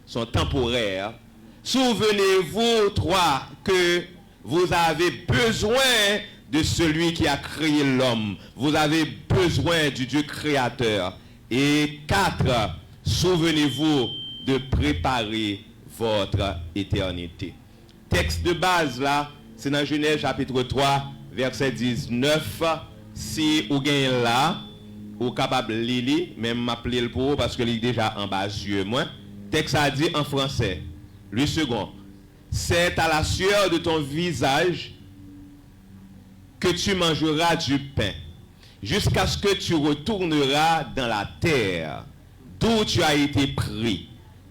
sont temporaires. Souvenez-vous, 3, que vous avez besoin de celui qui a créé l'homme. Vous avez besoin du Dieu créateur. Et 4, souvenez-vous de préparer votre éternité. Texte de base là, c'est dans Genèse chapitre 3, verset 19. Si vous gagnez là, vous êtes capable de lire, même m'appeler le pour parce que il est déjà en bas yeux moi. Texte a dit en français. Le second. C'est à la sueur de ton visage que tu mangeras du pain, jusqu'à ce que tu retourneras dans la terre d'où tu as été pris,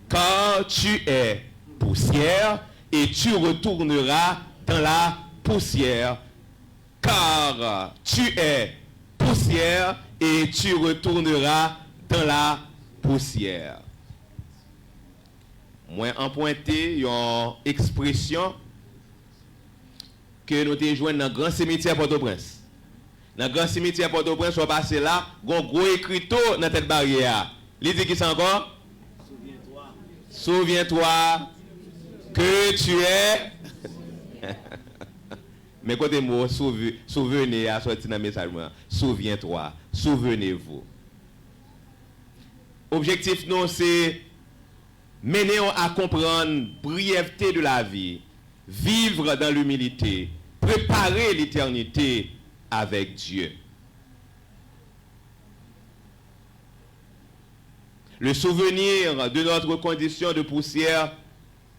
car tu es poussière et tu retourneras dans la poussière, car tu es poussière et tu retourneras dans la poussière. Moi, empointé une expression que nous avons joué dans le grand cimetière Port-au-Prince. Dans le grand cimetière Port-au-Prince, on passe là, il y a un gros écriteau dans cette barrière. Il dit qui c'est encore? Souviens-toi que tu es. Mais côté moi, souvenez à sortir dans le message. Souviens-toi, souvenez-vous. Objectif, non, c'est mener à comprendre brièveté de la vie, vivre dans l'humilité, préparer l'éternité avec Dieu. Le souvenir de notre condition de poussière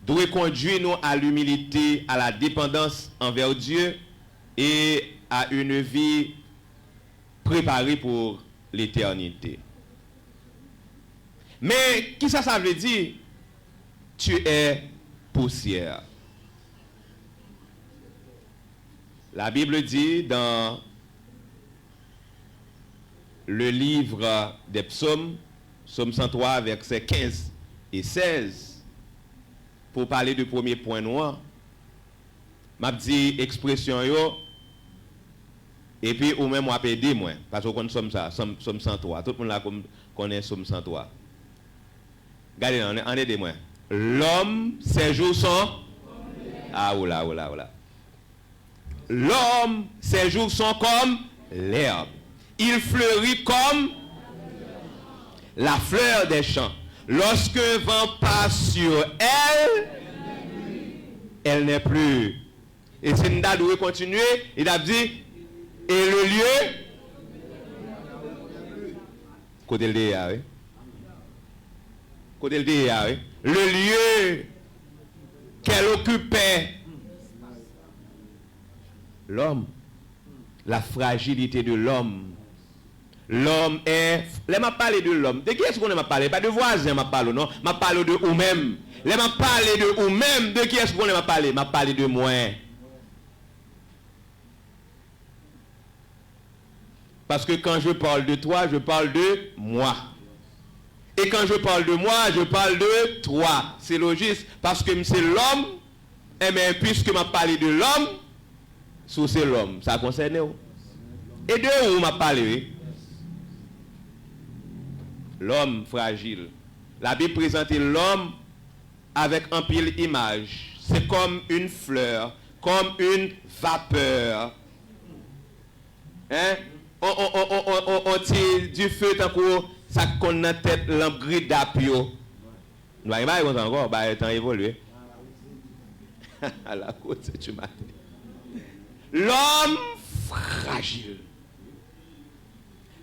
doit conduire nous à l'humilité, à la dépendance envers Dieu et à une vie préparée pour l'éternité. Mais, qui ça veut dire? Tu es poussière. La Bible dit dans le livre des psaumes, psaume 103, versets 15 et 16, pour parler du premier point noir. M'a dit expression yo, et puis ou même moi aider moi, parce qu'on somme ça, somme 103. Tout le monde là connaît somme 103. Regardez, on aide-moi. L'homme, ses jours sont... Ah, oula. L'homme, ses jours sont comme l'herbe. Il fleurit comme la fleur des champs. Lorsque vent passe sur elle, elle n'est plus. Et si nous devons continuer, il a dit, et le lieu, côté le DA, oui. Côté le DA, oui. Le lieu qu'elle occupait, l'homme, la fragilité de l'homme. L'homme est... Là, m'a parlé de l'homme. De qui est-ce qu'on m'a parlé? Pas de voisin, m'a parlé, non? M'a parlé de vous-même. Là, m'a parlé de vous-même. De qui est-ce qu'on m'a parlé? M'a parlé de moi. Parce que quand je parle de toi, je parle de moi. Et quand je parle de moi, je parle de toi. C'est logique. Parce que c'est l'homme. Et bien, puisque m'a parlé de l'homme, c'est l'homme. Ça concerne où? Et de où m'a parlé, oui? L'homme fragile. La Bible présente l'homme avec un pile image. C'est comme une fleur, comme une vapeur. Hein? On tire du feu tant que ça qu'on a tête lampe gris d'apio. Nous n'avons pas encore, bah le temps évolué. À la côte, tu m'as dit. L'homme fragile.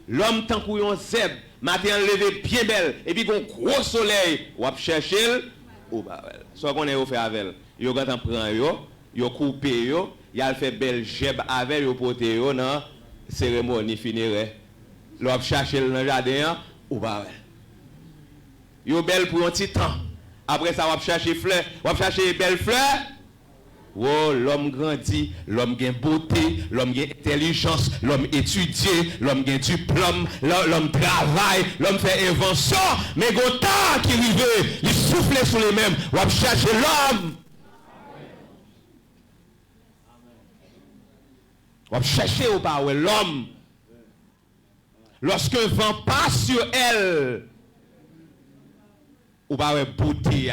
L'homme tant qu'on zèbre, matin levé bien belle, et puis qu'on gros soleil, ou à chercher, ou bah soit qu'on est au fait avec, yo quand on prend yo coupé yo, y a fait belle jeb avec yo porter yo dans cérémonie funéraire. L'on chercher dans le jardin, ou bah yo belle pour un petit temps. Après ça, on va chercher fleurs, on va chercher belle fleurs. Oh, l'homme grandit, l'homme gagne beauté, l'homme gagne intelligence, l'homme étudie, l'homme gagne diplôme, l'homme travaille, l'homme fait invention, mais quand temps qui arrive, il souffle sur les mêmes, on va chercher l'homme. On va chercher au pas l'homme. Lorsque vent passe sur elle, on va beauté.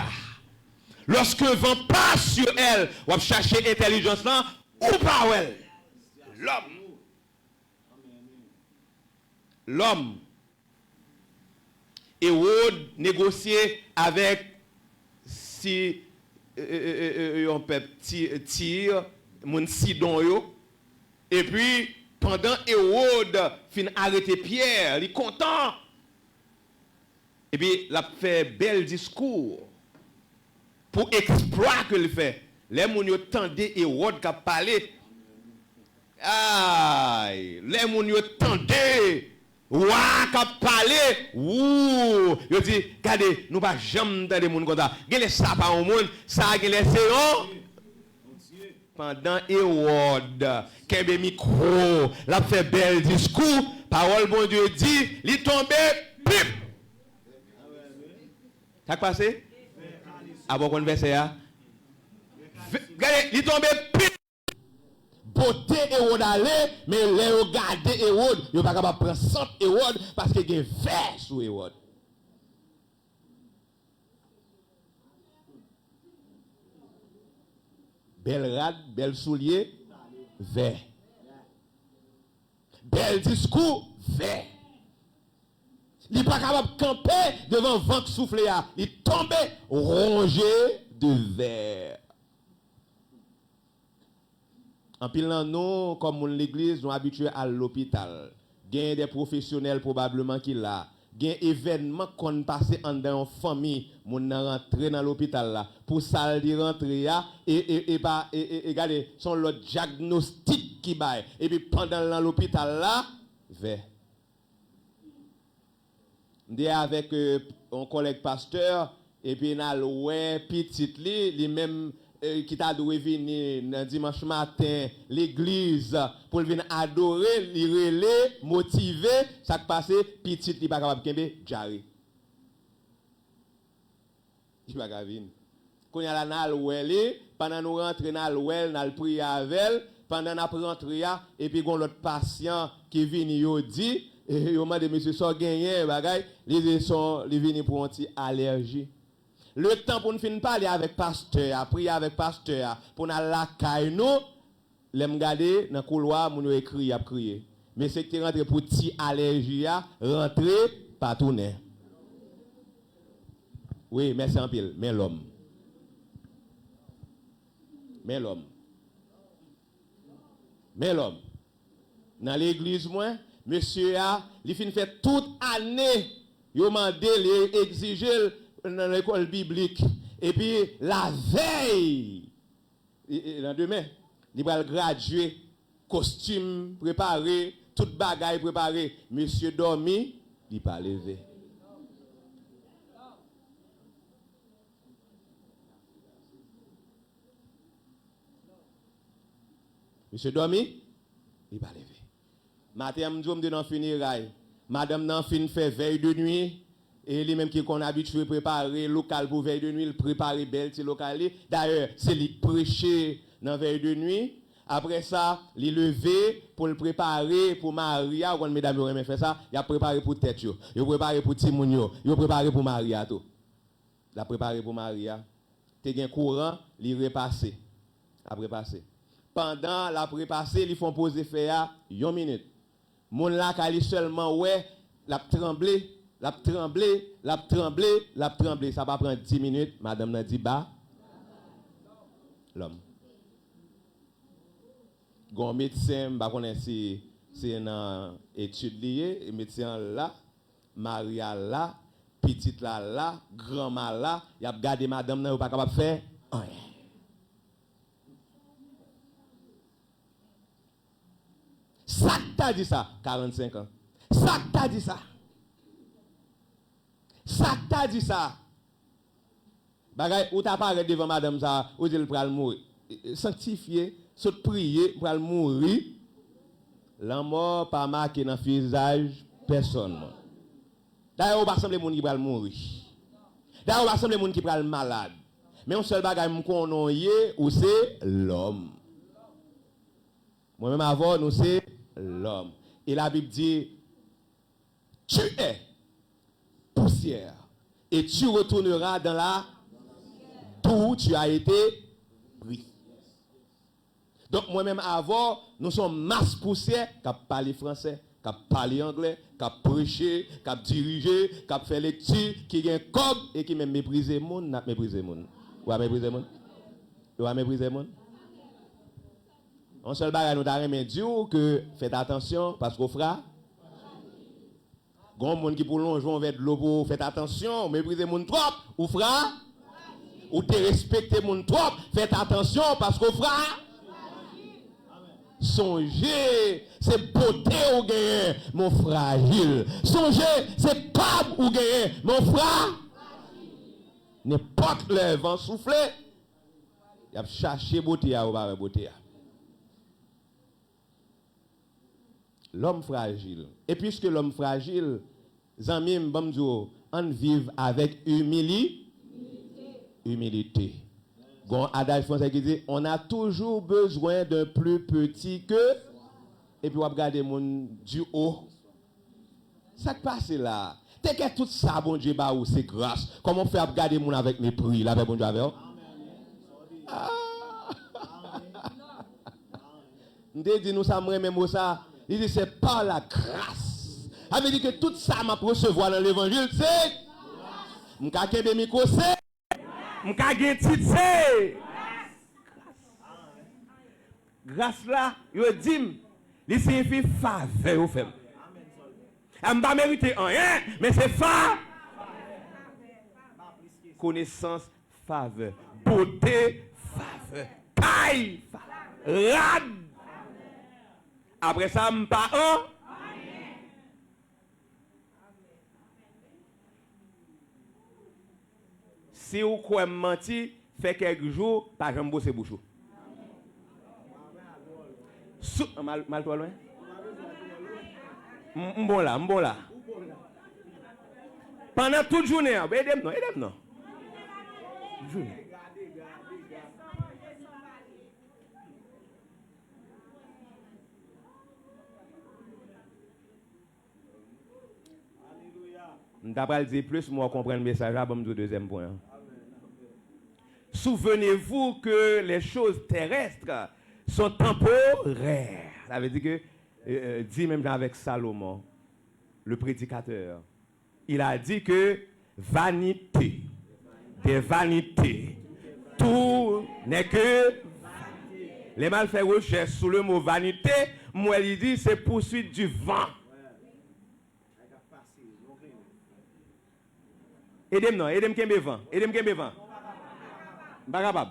Lorsque vent passe sur elle, on va chercher intelligence là, ou pas elle. L'homme. Hérode négociait avec si on peut Tyr, mon Sidon yo. Et puis pendant Hérode fin arrêter Pierre, il est content. Et puis il a fait bel discours. Pour exploit que le fait. Les gens qui tendaient Hérode qui a parlé. Aïe, les gens qui tendaient roi qui a parlé. Ouh, ils dit, regardez, nous pas jamais entendre des gens comme ça. Gardez ça pas au monde, ça a laissé pendant Hérode, Kembe micro, l'a fait bel discours, parole bon Dieu dit, il tombé, pip. Ça a passé? Avant qu'on verset là. Regardez, il tombe pile. Beauté Hérode allait, mais les regarder Hérode, il pas capable prendre 100 Hérode parce qu'il y a vert sur Hérode. Belle rade, belle soulier, vert. Bel discours, vert. Il n'est pas capable de camper devant le vent qui souffle. Il est tombé rongé de verre. En pile, nous, comme l'église, nous habitués à l'hôpital. Il y a des professionnels probablement qui là. Il y a des événements qu'on passe en dans une famille, mon rentré dans l'hôpital là. Pour ça, il rentrer et regardez, son le diagnostic qui baille. Et puis pendant l'hôpital là, verre. Je avec un collègue pasteur, et puis il a loué petit li même qui t'a dû venir dimanche matin l'église pour venir adorer, lirer, motiver, ça qui passe petit il pas capable kembe jaré. Il pas capable venir. Quand y a la nal ouelé, pendant nous rentrer dans l'ouel, dans le prier avec, pendant nous rentrer et puis gon l'autre patient qui vient yo dit et yo mande monsieur so gagné bagay, les sont les venir pour anti allergie. Le temps pour nous finir parler avec pasteur, prier avec pasteur, pour nous la caille nous, l'aime garder dans le couloir, nous écrit, a crier. Mais c'est que tu rentres pour petit allergie, rentrer, pas tourner. Oui, merci en pile, mais l'homme. Mais l'homme. Mais l'homme. Dans l'église, moi, monsieur a, il fin fait toute année, il m'a demandé, il exiger dans l'école biblique. Et puis, la veille, le demain, il va graduer, costume préparé, toute bagaille préparée. Monsieur dormi, il n'est pas levé. Monsieur dormi, il n'est pas levé. Matin, je me dis dans le funérailles. Madame n'a fin fait veille de nuit. Et lui-même qui qu'on habitué à préparer local pour veille de nuit, il prépare belle ti local. D'ailleurs, c'est lui prêcher dans veille de nuit. Après ça, il levé pour le préparer pour Maria. Quand mesdames ont fait ça, il a préparé pour tête yo, il a préparé pour Timon yo, il a préparé pour Maria tout. Il a préparé pour Maria. T'es gain courant, il repassé. Après passer. Pendant la prépassé, ils font poser faire 1 minute. Mon là kali seulement ouais, la tremblé. La tremblé, ça va prendre 10 minutes. Madame n'a dit bah. L'homme. Gon médecin, bah connaît c'est une étude liée, médecin là, Maria là, petite là, grand-mère là, y a gardé madame n'a pas capable faire rien. Ça t'a dit ça, 45 ans. Ça t'a dit ça. Ça t'a dit ça. Bagay, ou t'as parlé devant madame ça, ou dit le pral mourir. Sanctifié, saut prier, pral mourir. La mort pas marqué dans le visage personne. D'ailleurs, on va sembler moun qui pral mourir. D'ailleurs, on va sembler moun qui pral malade. Mais un seul bagay m'konon yé ou c'est l'homme. Moi-même avant, nous c'est l'homme. Et la Bible dit, tu es poussière et tu retourneras dans la d'où tu as été pris. Donc moi-même avant, nous sommes masse poussière qui parle français, qui parle anglais, qui prêcher, qui diriger, qui fait lecture, qui gagne cob et qui même mépriser le monde, n'a mépriser le monde. Ou à mépriser le monde. Ou à mépriser le monde. Un seul bagage nous t'arrête dire que faites attention parce qu'on fera. Grand monde qui pour longer vers de l'eau, faites attention, méprisez monde trop, ou fera. Ou te respectez monde trop, faites attention parce qu'on fera. Songez, c'est beauté ou gagner, mon fragile. Songez, c'est pas ou gagner, mon frère. N'importe le vent soufflé, il a cherché beauté ou pas beauté. L'homme fragile. Et puisque l'homme fragile, Zamim Bamdjo, on vive avec humilité. Gon adage français qui dit on a toujours besoin d'un plus petit que et puis on va regarder mon du haut. Ça qui passe là. T'es que tout ça bon Dieu ba ou c'est grâce. Comment faire regarder mon avec mépris là avec bon Dieu avec. Nous dit nous ça même ça. Il dit c'est par la grâce. Ça veut dire que tout ça m'a recevoir dans l'évangile c'est m'ka kebe micro c'est m'ka gen titre c'est grâce là yo dit il signifie faveur au fait. On pas mériter rien mais c'est faveur. Connaissance faveur, beauté faveur, taille rad. Après ça m'pa un si vous croyez mentir, fait quelques jours, pas jamais bosser bouchou. Mal toi loin? Bon là. Pendant toute journée, aidez-moi non. Journée. Je vais dire plus, moi comprendre le message là, bon, deuxième point. Souvenez-vous que les choses terrestres sont temporaires. Ça veut dire que, dit même avec Salomon, le prédicateur, il a dit que vanité, des vanités, tout n'est que les malfaits recherchent sous le mot vanité, moi il dit c'est poursuite du vent. Aidez-moi, aidez-moi vent. Pas capable.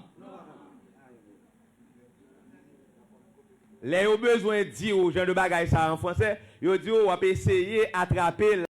Les besoin de dire aux gens de bagaille ça en français, ils disent on va essayer d'attraper